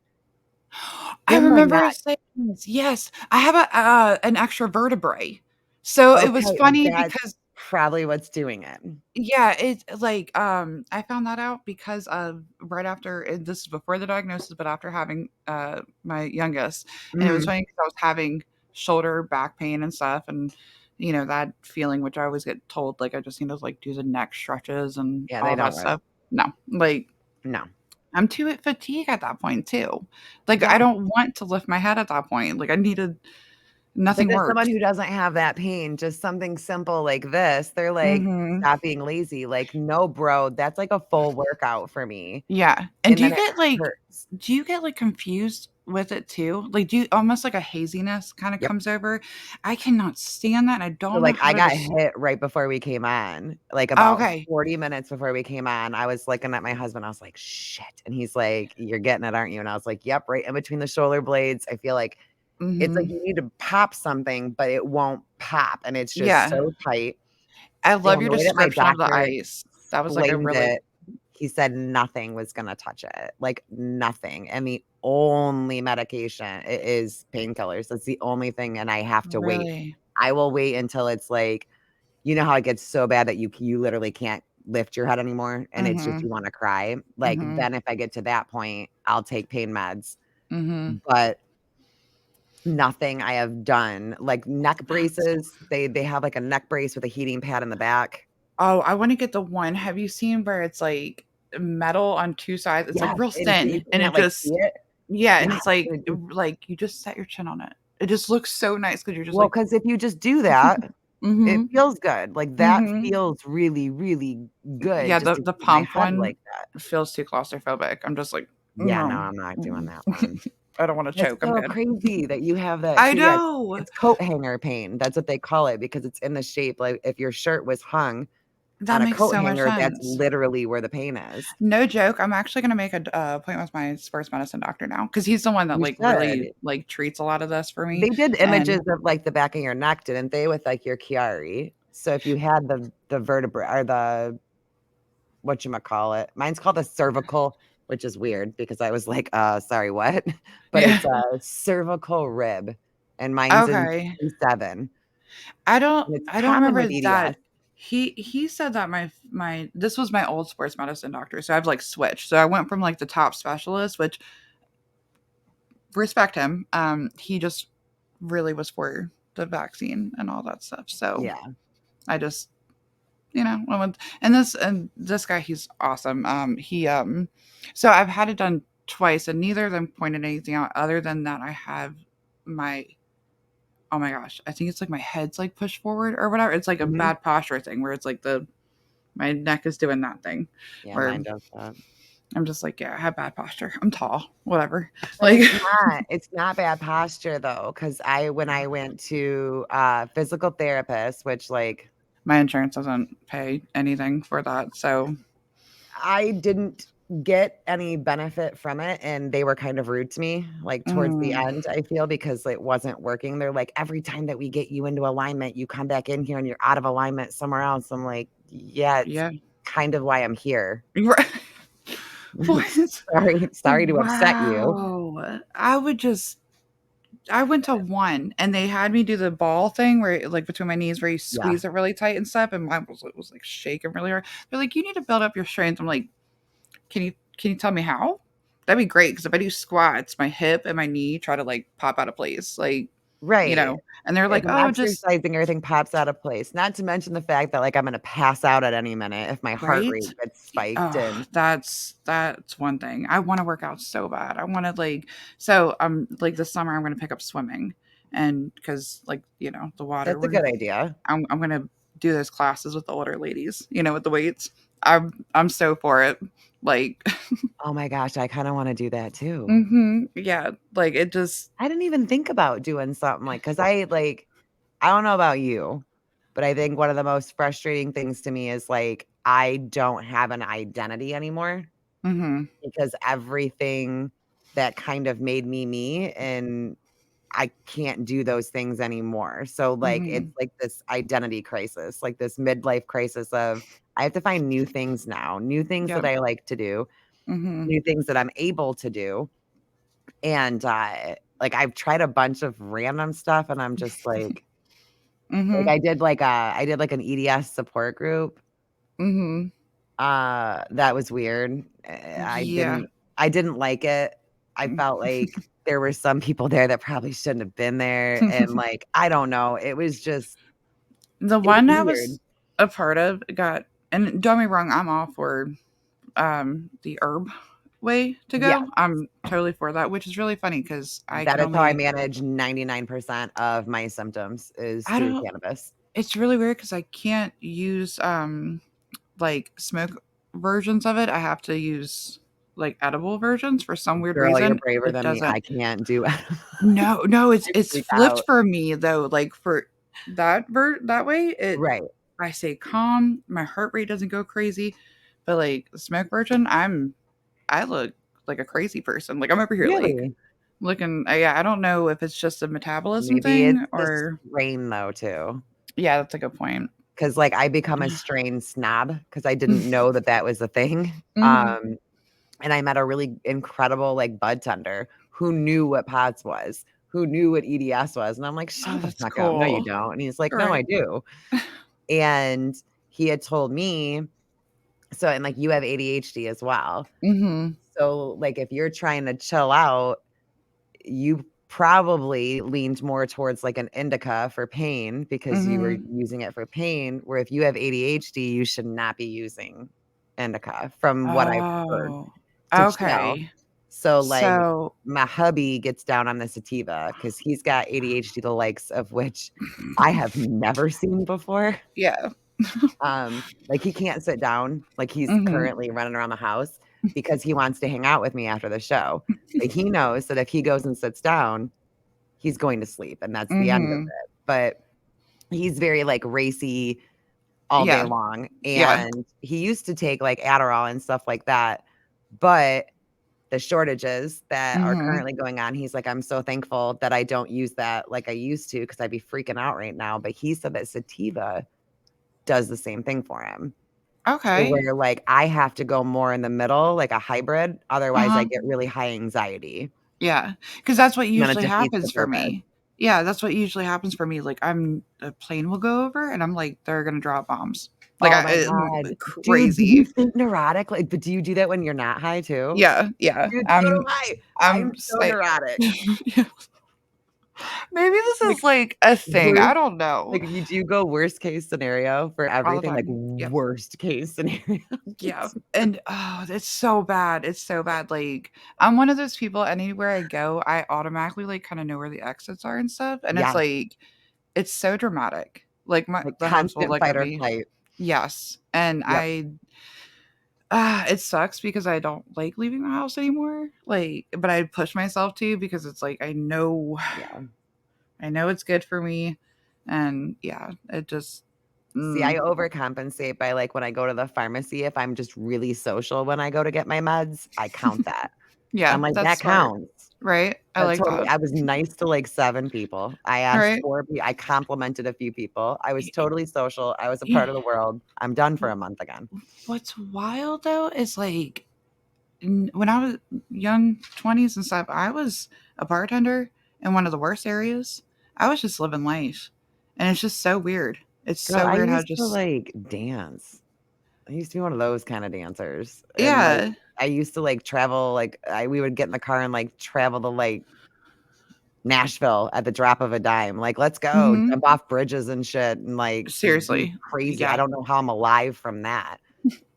I in my remember neck. saying this, yes. I have an extra vertebrae. So, it was Okay, funny that's because probably what's doing it. yeah, it's like, I found that out because of right after and this is before the diagnosis, but after having, my youngest, and it was Mhm. funny because I was having shoulder, back pain and stuff, and, that feeling which I always get told, like, I just need to, like, do the neck stretches and Yeah, they all that don't work. stuff. No, like, No. I'm too fatigued at that point too. Like, I Yeah. don't want to lift my head at that point, like, I needed But nothing there's someone works. who doesn't have that pain, just something simple like this, they're like, Mhm. "Stop being lazy." Like, "No, bro, that's like a full workout for me." Yeah, and And then it hurts. do you get, like, confused with it too? Like, do you almost like a haziness kinda Yep. comes over? I cannot stand that, and I So, don't know like, how I to got just hit right before we came on, like, about okay. 40 minutes before we came on, I was looking at my husband, I was like, "Shit," and he's like, "You're getting it, aren't you?" And I was like, "Yep, right in between the shoulder blades." I feel like it's like Mhm. you need to pop something, but it won't pop, and it's just Yeah. so tight. I And love your the way that my description of the doctor ice. That was, like, a explained really it, he said nothing was gonna touch it, like, nothing, and the only medication I is painkillers, that's the only thing, and I have to wait. really I will wait until it's like you know how it gets so bad that you literally can't lift your head anymore and it's just you Mhm. wanna cry, like, Mhm. then if I get to that point, I'll take pain meds, Mhm. but nothing I have done, like neck That's braces, they have, like, a neck brace with a heating pad in the back. Oh, I wanna get the one. Have you seen where it's, like, metal on 2 sides? It's, like, Yes, real and so you thin, and it can't, like, see just it. yeah, and Yes, it's, like and it just you just set your chin on it. It just looks so nice because 'cause you're just well, like, because if you just do that, it "Mhm, feels good, like, that mhm." feels really, really good Yeah, just the to the keep my pump head one like that. feels too claustrophobic. I'm just like, Yeah, no, "No." I'm not doing Mm-mm. that one. I don't wanna That's choke, I'm so good. crazy that you have that I too, yeah, know! it's coat hanger pain, that's what they call it because it's in the shape, like, if your shirt was hung That on a makes coat so much hanger, that's sense. literally where the pain is. No joke, I'm actually gonna make a appointment with my sports medicine doctor now because he's the one that, You like, really, should. like, treats a lot of this for me, They did images and of, like, the back of your neck, didn't they, with, like, your Chiari? So if you had the vertebra or the whatchamacallit, mine's called a cervical, which is weird because I was like, sorry, what?" But yeah. it's a cervical rib, and mine's in Okay. G7, I don't and it's I don't common remember with EDS. that. He said that my this was my old sports medicine doctor, so I've, like, switched. So I went from, like, the top specialist, which respect him, he just really was for the vaccine and all that stuff. So Yeah. I just, went with and this guy, he's awesome. So I've had it done twice, and neither of them pointed anything out other than that I have my oh my gosh, I think it's like my head's like pushed forward or whatever. It's like a Mhm. bad posture thing where it's like my neck is doing that thing Yeah, where mine does that. I'm just like, yeah, I have bad posture. I'm tall, whatever. But Like it's not bad posture though, because I when I went to, physical therapist, which, like, my insurance doesn't pay anything for that. So, I didn't get any benefit from it, and they were kind of rude to me, like, towards the mm, end, I feel, because it wasn't working. They're like, "Every time that we get you into alignment, you come back in here and you're out of alignment somewhere else." I'm like, "Yeah, it's yeah. kind of why I'm here." You're right. What? Sorry to upset you. Wow. I went to one and they had me do the ball thing where like between my knees where you Yeah. squeeze it really tight and stuff and mine was like shaking really hard. They're like, you need to build up your strength. I'm like, can you tell me how? That'd be great because if I do squats, my hip and my knee try to like pop out of place. Like, Right. and they're If like, I'm oh, just exercising, everything pops out of place, not to mention the fact that, like, I'm gonna pass out at any minute if my heart right. rate gets spiked and That's one thing. I want to work out so bad. I want to so like this summer I'm going to pick up swimming and because like the water that's a good idea. I'm going to do those classes with the older ladies, with the weights. I'm so for it. Like, Oh my gosh, I kinda wanna do that too. yeah, like it just I didn't even think about doing something like, cause I don't know about you, but I think one of the most frustrating things to me is, like, I don't have an identity anymore mhm, because everything that kind of made me me, and I can't do those things anymore. So, like, it's mhm, like this identity crisis, like this midlife crisis of I have to find new things now, new things that yep, I like to do, mhm, new things that I'm able to do. And, like, I've tried a bunch of random stuff, and I'm just like, mhm, I did, like, an EDS support group. mhm, That was weird. yeah. I didn't like it. I felt like there were some people there that probably shouldn't have been there, and, like, I don't know, The it was one I weird. was a part of got and don't get me wrong, I'm all for, the herb way to Yeah, go. I'm totally for that, which is really funny because that is how I manage 99% of my symptoms is I through don't cannabis. it's really weird because I can't use, like, smoke versions of it. I have to use, like, edible versions for some weird Girl, you're reason. braver It than me. doesn't I can't do it. No, no, I it's freak flipped out. for me though, like, for that way, Right. I stay calm, my heart rate doesn't go crazy, but, like, the smoke version, I look like a crazy person, like, I'm over here, like, Really? looking yeah, I don't know if it's just a metabolism Maybe it's thing the or strain though too. yeah, that's a good point. 'Cause, like, I become a strain snob because I didn't know that that was a thing, Mhm. and I met a really incredible, like, bud tender who knew what POTS was, who knew what EDS was, and I'm like, Oh, "Shut the that's fuck up, no, you cool. don't," and he's like, "No, I Right. do," and he had told me So, and like you have ADHD as well. Mhm. So, like if you're trying to chill out, you probably leaned more towards like an indica for pain because you were Mhm. using it for pain. Where if you have ADHD, you should not be using indica, from what I've heard, Oh, to chill. okay. So, like, So my hubby gets down on the sativa because he's got ADHD, the likes of which I have never seen before. yeah. Like, he can't sit down, like, he's Mhm. currently running around the house because he wants to hang out with me after the show, but he knows that if he goes and sits down, he's going to sleep, and that's the end of Mhm. it, but he's very, like, racy all day Yeah. long, Yeah. and he used to take, like, Adderall and stuff like that, but the shortages that are Mhm. currently going on, he's like, "I'm so thankful that I don't use that like I used to, because 'cause I'd be freaking out right now," but he said that sativa does the same thing for him. To Okay. where, like, I have to go more in the middle, like a hybrid, otherwise I Uh-huh. get really high anxiety, Yeah, because that's what and then it usually defeats the happens for purpose. me. Yeah, that's what usually happens for me, like, a plane will go over, and I'm like, "They're gonna drop bombs." Like, Oh my god. Dude, do you crazy. think neurotic? Like, but do you do that when you're not high too? Yeah, yeah, Dude, so do I. I'm so I neurotic. yeah. Maybe this Like, is, like, a thing, I worst don't know. like, you do go worst case scenario for All the everything, like, time. Yep. worst case scenario. Yeah, and, oh, it's so bad, like, I'm one of those people, anywhere I go, I automatically, like, kinda know where the exits are and stuff, and it's Yes, like it's so dramatic. Like, like, the house will constant look fight at or me. flight. Yes, and Yep. it sucks because I don't like leaving the house anymore, like, but I push myself to because it's like, Yeah. I know it's good for me, and yeah, it just See, I mm, overcompensate by, like, when I go to the pharmacy, if I'm just really social when I go to get my meds, I count that. I'm yeah, like, that's "That smart, counts." right? I That like totally that. I was nice to, like, 7 people. I asked Right? 4 I complimented a few people. I was Y y totally social. I was a part y of the world. I'm done for a month again. what's wild, though, is, like, when I was young 20s and stuff, I was a bartender in one of the worst areas. I was just living life, and it's just so weird. It's Girl, so I weird how used to, just like, dance. I used to be one of those kinda dancers, and, like, yeah. I used to, like, travel, like, I we would get in the car and, like, travel to, like, Nashville at the drop of a dime, like, "Let's go, Mhm. jump off bridges and shit, and, like, just do Seriously. crazy." I Yeah. don't know how I'm alive from that,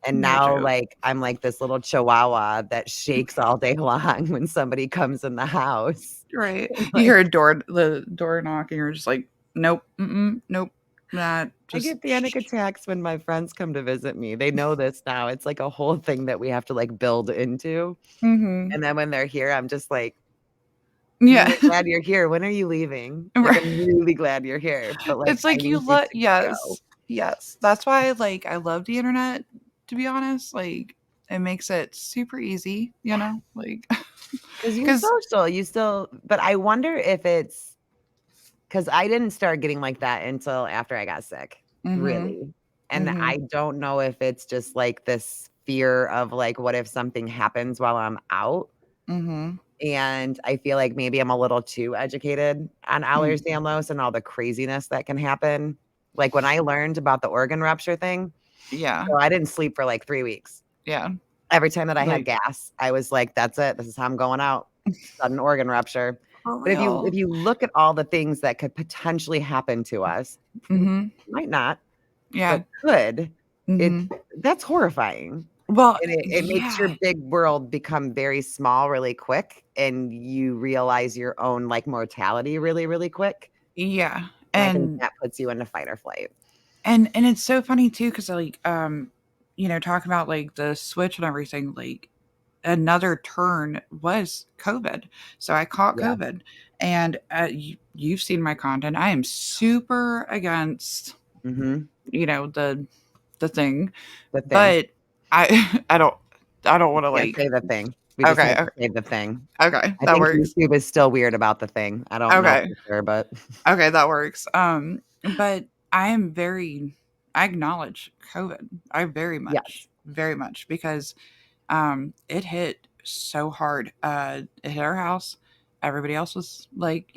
and No now, joke. like, I'm like this little chihuahua that shakes all day long when somebody comes in the house, Right. and, You hear like, the door knock, and you're just like, "Nope, mm-mm, nope, not I just get panic shh." attacks when my friends come to visit me. They know this now. It's like a whole thing that we have to, like, build into, Mhm. and then when they're here, I'm just like, "I'm Yeah. really glad you're here. When are you leaving? Like, Right. I'm really glad you're here, but, like, It's I like you need you love to go." yes, yes. That's why, like, I love the internet, to be honest, like, it makes it super easy, like 'Cause you're because social, you still but I wonder if it's 'cause I didn't start getting like that until after I got sick, mhm, really, and mhm, I don't know if it's just, like, this fear of, like, what if something happens while I'm out, mhm, and I feel like maybe I'm a little too educated on mm, Ehlers-Danlos and all the craziness that can happen. Like, when I learned about the organ rupture thing, yeah, so I didn't sleep for, like, 3 weeks. yeah, Every time that I had like, gas, I was like, "That's it. This is how I'm going out. Sudden organ rupture." for But if real. you look at all the things that could potentially happen to us, Mhm, might not, but yeah, could, it mhm. that's horrifying. Well, And it makes your yeah, big world become very small really quick, and you realize your own, like, mortality really, really quick, yeah, and I think that puts you into fight or flight. and it's so funny too, because like, talking about, like, the switch and everything, like, another turn was COVID. So I caught Yeah. COVID, and, you've seen my content. I am super against, Mhm. the thing, The thing. but I I don't wanna, Can't like say the thing. We just okay, have to say the thing. okay, I that think works. YouTube is still weird about the thing. I don't know Okay, for sure, but okay, that works. But I acknowledge COVID. I yes. very much, because it hit so hard. It hit our house. Everybody else was like,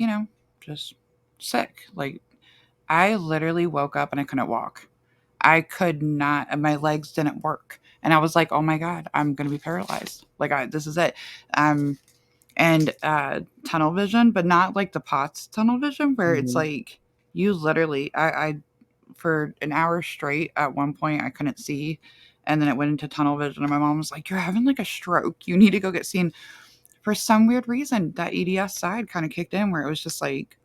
just sick. Like, I literally woke up and I couldn't walk. I could not, and my legs didn't work. and I was like, oh my god, I'm gonna be paralyzed. Like this is it. Um, and tunnel vision, but not like the POTS tunnel vision where it's Mhm. like you literally, I for an hour straight at one point I couldn't see, and then it went into tunnel vision, and my mom was like, "You're having like a stroke. You need to go get seen." For some weird reason, that EDS side kind of kicked in where it was just like,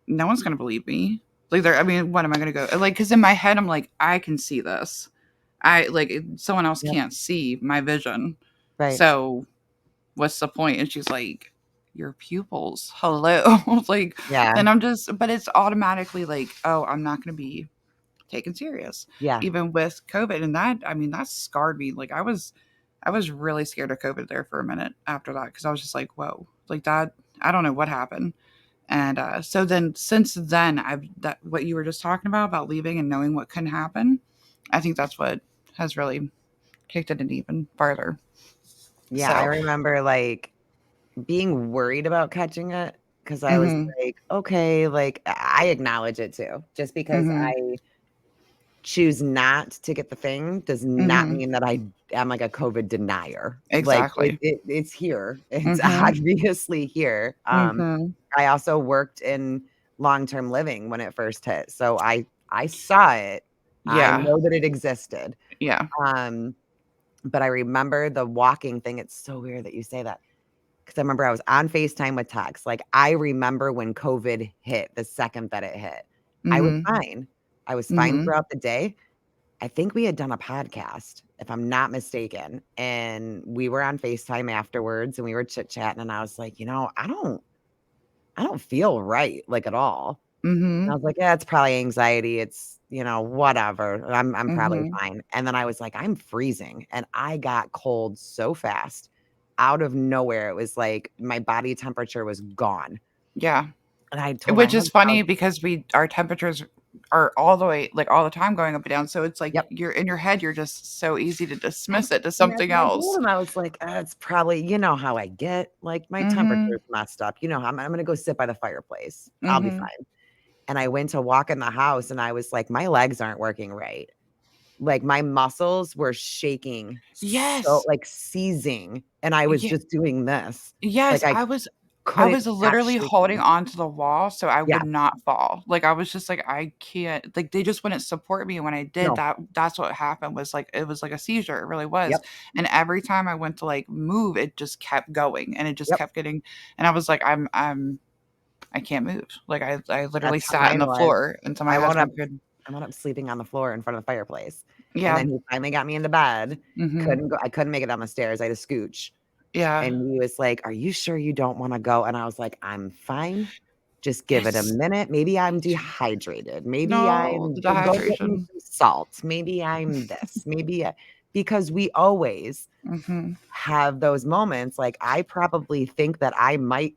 no one's gonna believe me. Like, I mean, what am I gonna go like? Because in my head, I'm like, I can see this. I like someone else Yep. can't see my vision, Right. so what's the point? And she's like, your pupils, hello. Like, Yeah. and I'm just, but it's automatically like, oh, I'm not going to be taken serious, Yeah. even with COVID. And that, I mean, that scarred me. Like, I was really scared of COVID there for a minute after that. Cause I was just like, whoa, like that, I don't know what happened. And so then since then, that what you were just talking about leaving and knowing what can happen, I think that's what has really kicked it in even farther. Yeah, I So, remember, like, being worried about catching it because I was mm-hmm, like, "Okay," like, I acknowledge it too. Just because mm-hmm, I choose not to get the thing does not mm-hmm. mean that I am, like, a COVID denier. Like, Exactly. it's here. It's Mhm. obviously here. Mhm. I also worked in long-term living when it first hit, so I saw it. I Yeah. know that it existed. Yeah. Um, but I remember the walking thing. It's so weird that you say that. 'Cause I remember I was on FaceTime with Tex, like, I remember when COVID hit, the second that it hit. I was Mhm. fine. I was fine Mhm. throughout the day. I think we had done a podcast, if I'm not mistaken, and we were on FaceTime afterwards, and we were chit-chatting, and I was like, "You know, I don't feel right, like, at all." And I Mhm. was like, "Yeah, it's probably anxiety. It's, whatever. I'm probably Mhm. fine." And then I was like, "I'm freezing." And I got cold so fast. Out of nowhere, it was like my body temperature was gone. Yeah. And I told my Which is husband, I was funny because our temperatures are all the way like, all the time going up and down, so it's like yep. you're in your head, you're just so easy to And dismiss it to and that's something what I told else. him. I was like, It's probably how I get. Like, my Mhm. temperature's messed up. You know how I'm gonna go sit by the fireplace. I'll be Mhm. fine." And I went to walk in the house, and I was like, "My legs aren't working right." Like, my muscles were shaking so Yes. like, seizing, and I was Ye just doing this. Like, Yes, I I couldn't was stop literally holding shaking. on to the wall so I Yeah, would not fall. Like, I was just like, "I can't," like, they just wouldn't support me, and when I did, no. that's what happened was, like, it was like a seizure, it really was, Yep, and every time I went to, like, move, it just kept going, and it just yep. kept getting, and I was like, I can't move." Like, I literally That's how sat in mine the was. floor until my I wound up husband could. I wound up sleeping on the floor in front of the fireplace, and Yeah. then he finally got me into bed. Mhm. I couldn't make it down the stairs, I had to scooch, Yeah. and he was like, "Are you sure you don't wanna go?" And I was like, "I'm fine. Just give it a It's minute. Maybe I'm dehydrated. Maybe No, I'm the go get me dehydration. some salt. Maybe I'm this. Maybe I" because we always Mhm. have those moments, like, I probably think that I might,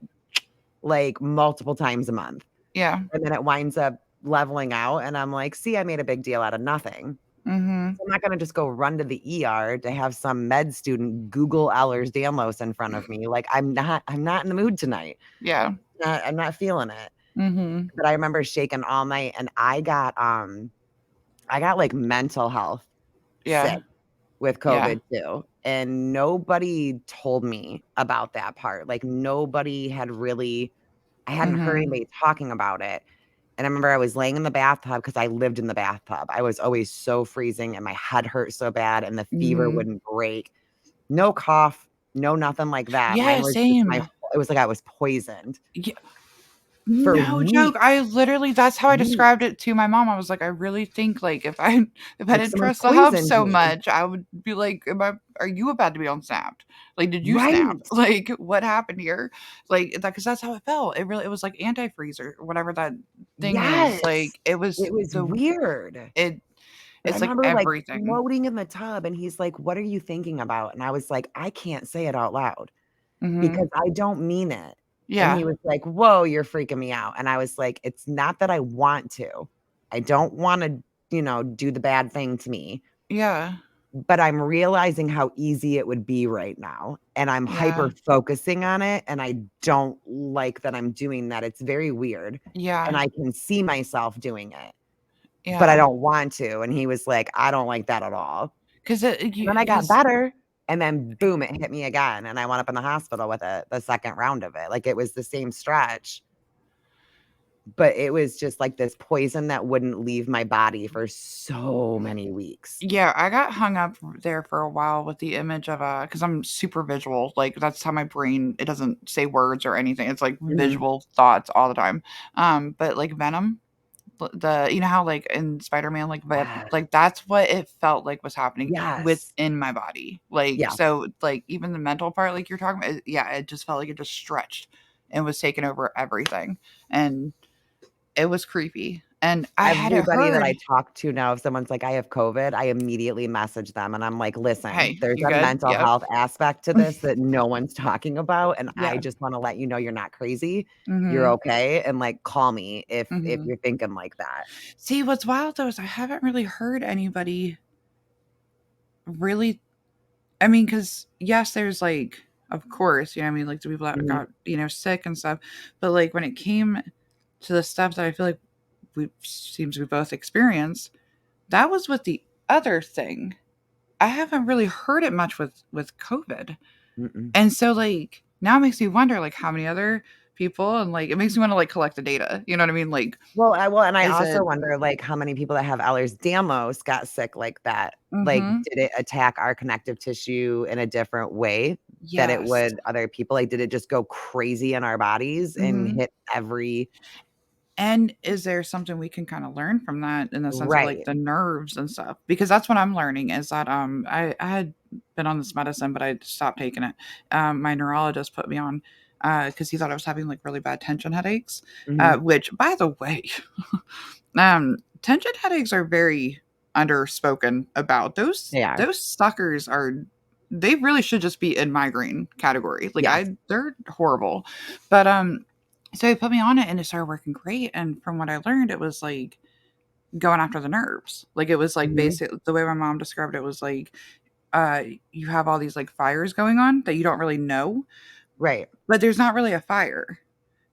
like, multiple times a month, Yeah. and then it winds up leveling out, and I'm like, "See, I made a big deal out of nothing." Mhm. So I'm not gonna just go run to the ER to have some med student Google Ehlers-Danlos in front of me, like, I'm not in the mood tonight. Yeah. I'm not feeling it. Mhm. But I remember shaking all night, and I got, like, mental health sick Yeah. with Yeah. COVID too, and nobody told me about that part. Like, nobody had really I hadn't heard Mhm. anybody talking about it, and I remember I was laying in the bathtub because I lived in the bathtub. I was always so freezing, and my head hurt so bad, and the fever Mhm. wouldn't break. No cough, no nothing like that. Mine Yeah, was just same. it was like I was poisoned Yeah, for no joke. weeks, I literally that's how I described weeks. it to my mom. I was like, "I really think, like, if I Like, didn't someone trust the hub poisoned so me. much, I would be like, are you about to be on Snapped? Like, did you snap? Right. Like, what happened here?" Like, that because that's how it felt. It was like antifreeze or whatever that thing is. Yes. Like, it was It was the weird. it But I it's like remember, like, everything. floating in the tub, and he's like, "What are you thinking about?" And I was like, "I can't say it out loud Mhm. because I don't mean it." And he Yeah. was like, "Whoa, you're freaking me out." And I was like, "It's not that I want to. I don't wanna, do the bad thing to me, Yeah. but I'm realizing how easy it would be right now, and I'm Yeah. hyper focusing on it, and I don't like that I'm doing that. It's very weird, and Yeah. I can see myself doing it, but I Yeah. don't want to." And he was like, "I don't like that at all." 'Cause And then I got better, and then boom, it hit me again, and I wound up in the hospital with it the second round of it. Like, it was the same stretch, but it was just like this poison that wouldn't leave my body for so many weeks. yeah, I got hung up there for a while with the image of, because 'cause I'm super visual, like, that's how my brain it doesn't say words or anything, it's, like, Mhm. visual thoughts all the time, but, like, Venom, the you know how, like, in Spider-Man, Yes. like, that's what it felt like was happening Yes. within my body, like, Yeah. so, like, even the mental part, like you're talking about, yeah, it just felt like it just stretched and was taking over everything, and it was creepy, and I had it Everybody that heard. I talk to now, if someone's like, "I have COVID," I immediately message them, and I'm like, "Listen, "Hey, there's you a good?" mental Yep. health aspect to this that no one's talking about, and I Yeah. just wanna let you know you're not crazy, you're Mhm. okay, and, like, call me if Mhm. you're thinking like that." See, what's wild though is I haven't really heard anybody really. I mean, because yes, there's like, of course, you know what I mean, like the people that Mhm, got, sick and stuff. But like when it came to the stuff that I feel like we seems we both experienced, that was with the other thing. I haven't really heard it much with COVID. mm-mm. And so like now it makes me wonder like how many other people and like it makes me want to like collect the data. You know what I mean? Like And I is also it wonder, like, how many people that have Ehlers-Danlos got sick like that. Like, mm-hmm. did it attack our connective tissue in a different way that it Yes. would other people? Like, did it just go crazy in our bodies and Mm-hmm. hit every And is there something we can kinda learn from that in the sense of, like, right. the nerves and stuff? Because that's what I'm learning is that, I had been on this medicine, but I stopped taking it. My neurologist put me on, because he thought I was having, like, really bad tension headaches, Mhm. which, by the way, tension headaches are very underspoken about. They are. Those suckers are they really should just be in migraine category. Like, Yes. they're horrible. But, so he put me on it and it started working great, and from what I learned, it was, like, going after the nerves. Like, it was, like, Mhm. basic the way my mom described it was, like, you have all these, like, fires going on that you don't really know, Right. but there's not really a fire.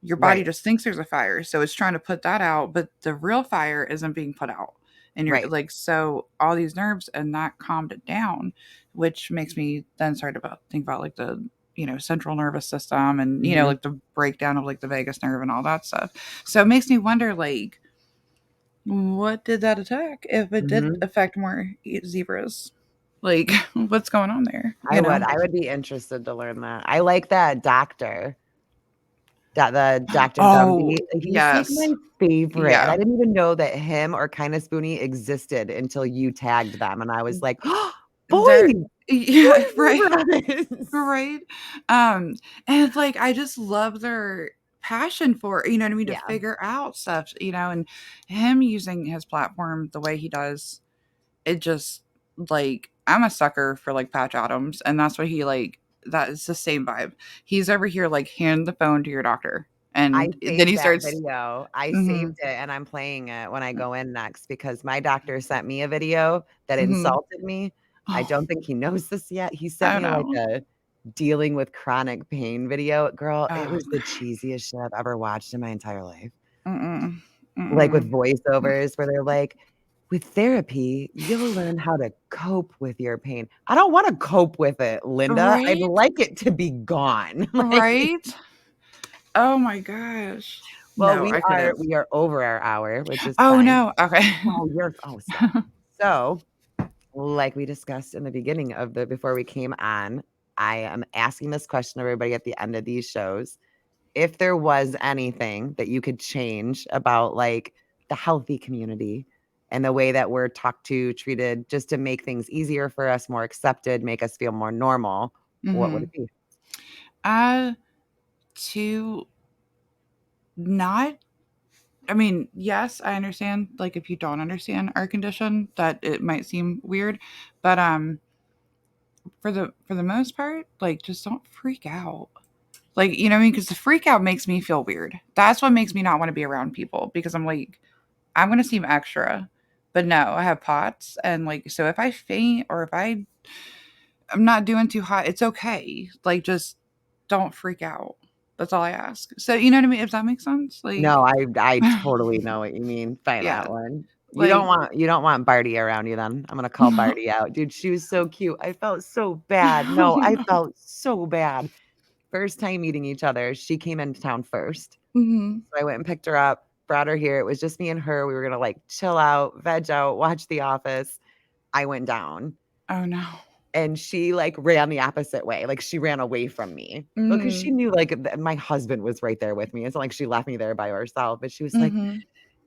Your body Right. just thinks there's a fire, so it's trying to put that out, but the real fire isn't being put out. And you're Right. like, so all these nerves and that calmed it down, which makes me then start about think about like the central nervous system and Mhm. like the breakdown of like the vagus nerve and all that stuff. So it makes me wonder like what did that attack if it did Mhm. affect more zebras? Like what's going on there? I would be interested to learn that. I like that doctor, the Dr. Oh, Gumby. He's, like, yes. my favorite, and Yeah. I didn't even know that him or Kinda Spoony existed until you tagged them, and I was like, There "Boys! yeah, Boy right. zebras!" Right? And, like, I just love their passion for it, you know what I mean, to Yeah. figure out stuff, and him using his platform the way he does, it just like, I'm a sucker for, like, Patch Adams, and that's what he, like that is the same vibe. He's over here, like, "Hand the phone to your doctor," I and then saved he that starts video. I saved mhm, it, and I'm playing it when I go in next because my doctor sent me a video that mhm. insulted me. I Oh, don't think he knows this yet. He sent I me, like, know. a dealing with chronic pain video. Girl, it Oh, was the cheesiest shit I've ever watched in my entire life. mm-mm, Like, mm-mm. with voiceovers where they're like, "With therapy, you'll learn how to cope with your pain." I don't wanna cope with it, Linda. I'd Right? like it to be gone. Like, Right? Oh my gosh. well, No, I couldn't. we are over our hour, which is Oh, fine. no. Okay. Oh, stop. So, like we discussed in the beginning of the before we came on, I am asking this question to everybody at the end of these shows. If there was anything that you could change about, like, the healthy community and the way that we're talked to, treated, just to make things easier for us, more accepted, make us feel more normal, what would it Mhm. be? Uh, to not I mean, yes, I understand, like, if you don't understand our condition, that it might seem weird, but, for the most part, like, just don't freak out. Like, you know what I mean? Because the freak out makes me feel weird. That's what makes me not wanna be around people because I'm like, I'm gonna seem extra. But no, I have POTS, and, like, so if I faint or if I'm not doing too hot, it's okay. Like, just don't freak out. That's all I ask. So, you know what I mean? If that makes sense? No, Like, I totally know what you mean by yeah. that one. Like, You don't want Barty around you then. I'm gonna call Barty out. Dude, she was so cute. I felt so bad. No, I felt so bad. First time meeting each other, she came into town first. Mhm. So I went and picked her up, brought her here. It was just me and her. We were gonna, like, chill out, veg out, watch The Office. I went down, Oh, no. and she, like, ran the opposite way. Like, she ran away from me because she Mm. knew, like, my husband was right there with me. It's not like she left me there by herself, but she was like, Mhm.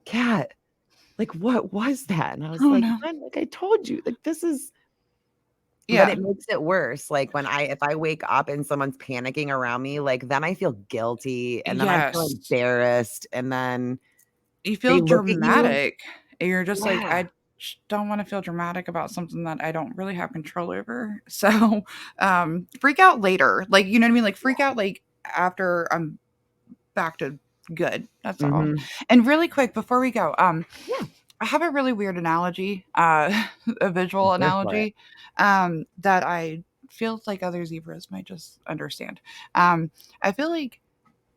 "Cat, like, what was that?" And I was Oh, like, no. "Man, like, I told you, like, this is." But Yeah. it makes it worse, like, when if I wake up and someone's panicking around me, like, then I feel guilty, and then I feel Yes. embarrassed, and then You feel they look at you. dramatic, and you're just like, Yeah. "I don't wanna feel dramatic about something that I don't really have control over." So, freak out later, like, you know what I mean? Like, freak out, like, after I'm back to good, that's all. Mhm. And really quick, before we go, Yeah. I have a really weird analogy, a visual Go for it. analogy, that I feel like other zebras might just understand. I feel like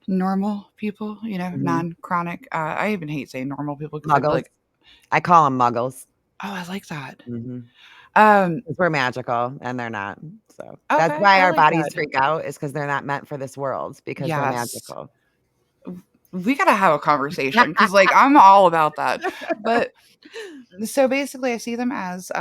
normal people, Mhm. non-chronic, I even hate saying normal people because I feel Muggles. like, I call them muggles. "Oh, I like that." Mhm. Um, 'Cause we're magical, and they're not, so that's okay, why I our like bodies that. freak out is because 'cause they're not meant for this world because we're Yes. magical. We gotta have a conversation because, like, I'm all about that. But so basically, I see them as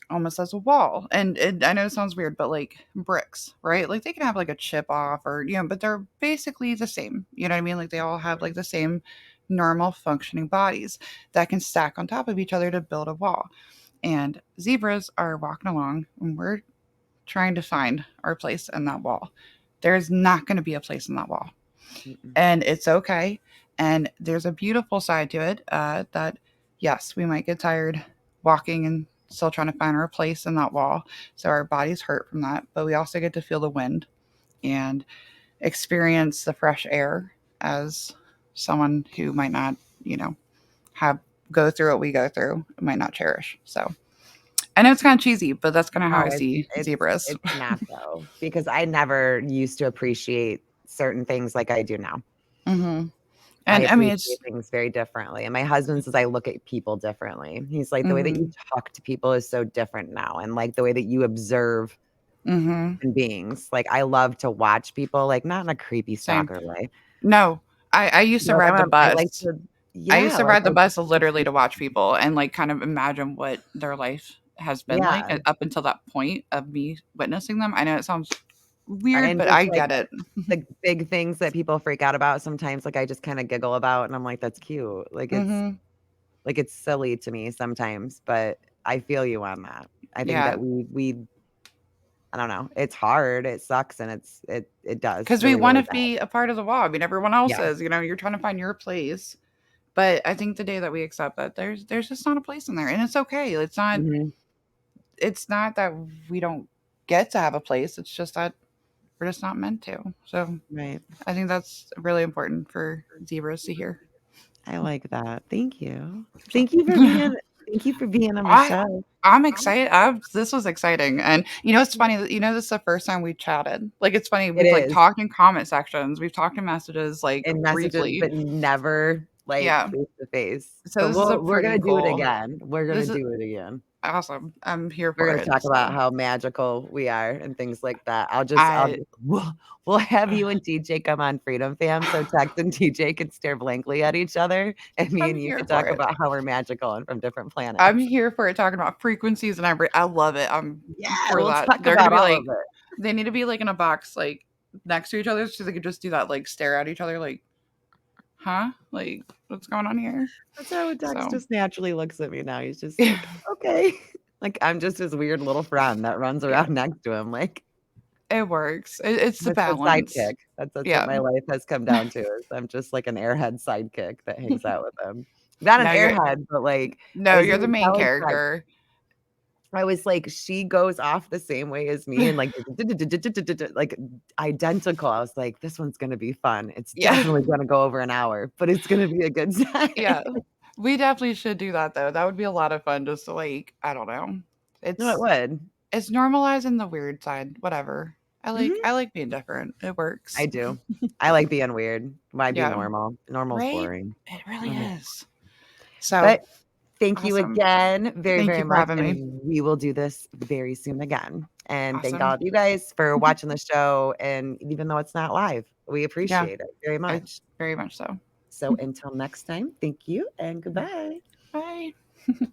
almost as a wall, and I know it sounds weird, but like bricks, right? Like they can have like a chip off, or but they're basically the same. You know what I mean? Like they all have like the same normal functioning bodies that can stack on top of each other to build a wall. And zebras are walking along, and we're trying to find our place in that wall. There's not going to be a place in that wall, Mm-mm. and it's okay. And there's a beautiful side to it, that yes, we might get tired walking and still trying to find our place in that wall, so our bodies hurt from that, but we also get to feel the wind and experience the fresh air as someone who might not, you know have go through what we go through, might not cherish. So I know it's kind of cheesy, but that's kind of how No, I see zebras. it's not though, because I never used to appreciate certain things like I do now. Hmm. I And I mean, appreciate it's things very differently, and my husband says I look at people differently. He's like, "The way that you hmm talk to people is so different now," and, like, the way that you observe hmm human beings. Like, I love to watch people, like, not in a creepy same. stalker way. No, I used to Like, ride the I like bus. to. I Yeah, used to like, ride the I bus like literally to. to watch people and, like, kind of imagine what their life has been like, Yeah, up until that point of me witnessing them. I know it sounds weird, and but just, I like, get it. the big things that people freak out about sometimes, like, I just kinda giggle about, and I'm like, "That's cute." Mhm. Like, it's silly to me sometimes, but I feel you on that. I think Yeah, that we I don't know, it's hard, it sucks, and it does because we really, really wanna bad. be a part of the wall. I mean, everyone else Yeah. is, you're trying to find your place. But I think the day that we accept that there's just not a place in there, and it's okay. Mhm. It's not that we don't get to have a place, it's just that we're just not meant to. So, Right. I think that's really important for zebras to hear. I like that. Thank you. So Thank you for being on the I show. I'm excited. This was exciting, and it's funny that this is the first time we've chatted. Like it's funny It we've like is. talked in comment sections, we've talked in messages like In messages, briefly. but never, like, Yeah. face to face. So But this is a we're pretty gonna do it cool. again. We're gonna This is do it again. awesome. I'm here We're for gonna it. talk about So how magical we are and things like that. I'll I just we'll have you and TJ come on Freedom Fam, so Tex and TJ could stare blankly at each other, and me I'm and you here could for talk it. about how we're magical and from different I'm planets. here for it talking about frequencies and I love it. I'm Yeah, for we'll that. talk They're gonna about be all like of it. they need to be like in a box like next to each other so they could just do that like stare at each other like, huh? Like what's going on here? That's how Dex So just naturally looks at me now. He's just like, "Okay." Like, I'm just his weird little friend that runs yeah, around next to him, like, it works. It's the that's the balance. sidekick. That's what Yeah. my life has come down to is I'm just like an airhead sidekick that hangs out with him. Not an No, airhead, but, like, I no, was you're the gonna main tell Dex. character. I was like, "She goes off the same way as me," and, like, like, identical. I was like, "This one's gonna be fun. It's Yeah. definitely gonna go over an hour, but it's gonna be a good time." Yeah. We definitely should do that though. That would be a lot of fun just to like, I don't know. No, it would. It's normalizing the weird side, whatever. Mhm. I like being different. It I works. do. I like being weird. Why be Yeah. normal? Normal's Right? boring. It really Mhm. is. So, But Thank you Awesome. again very, Thank very you for much, having me. and we will do this very soon again. And thank all Awesome. of you guys for watching the show, and even though it's not live, we Yeah, appreciate it very I much. very much so. So until next time, thank you and Mm. goodbye. Bye.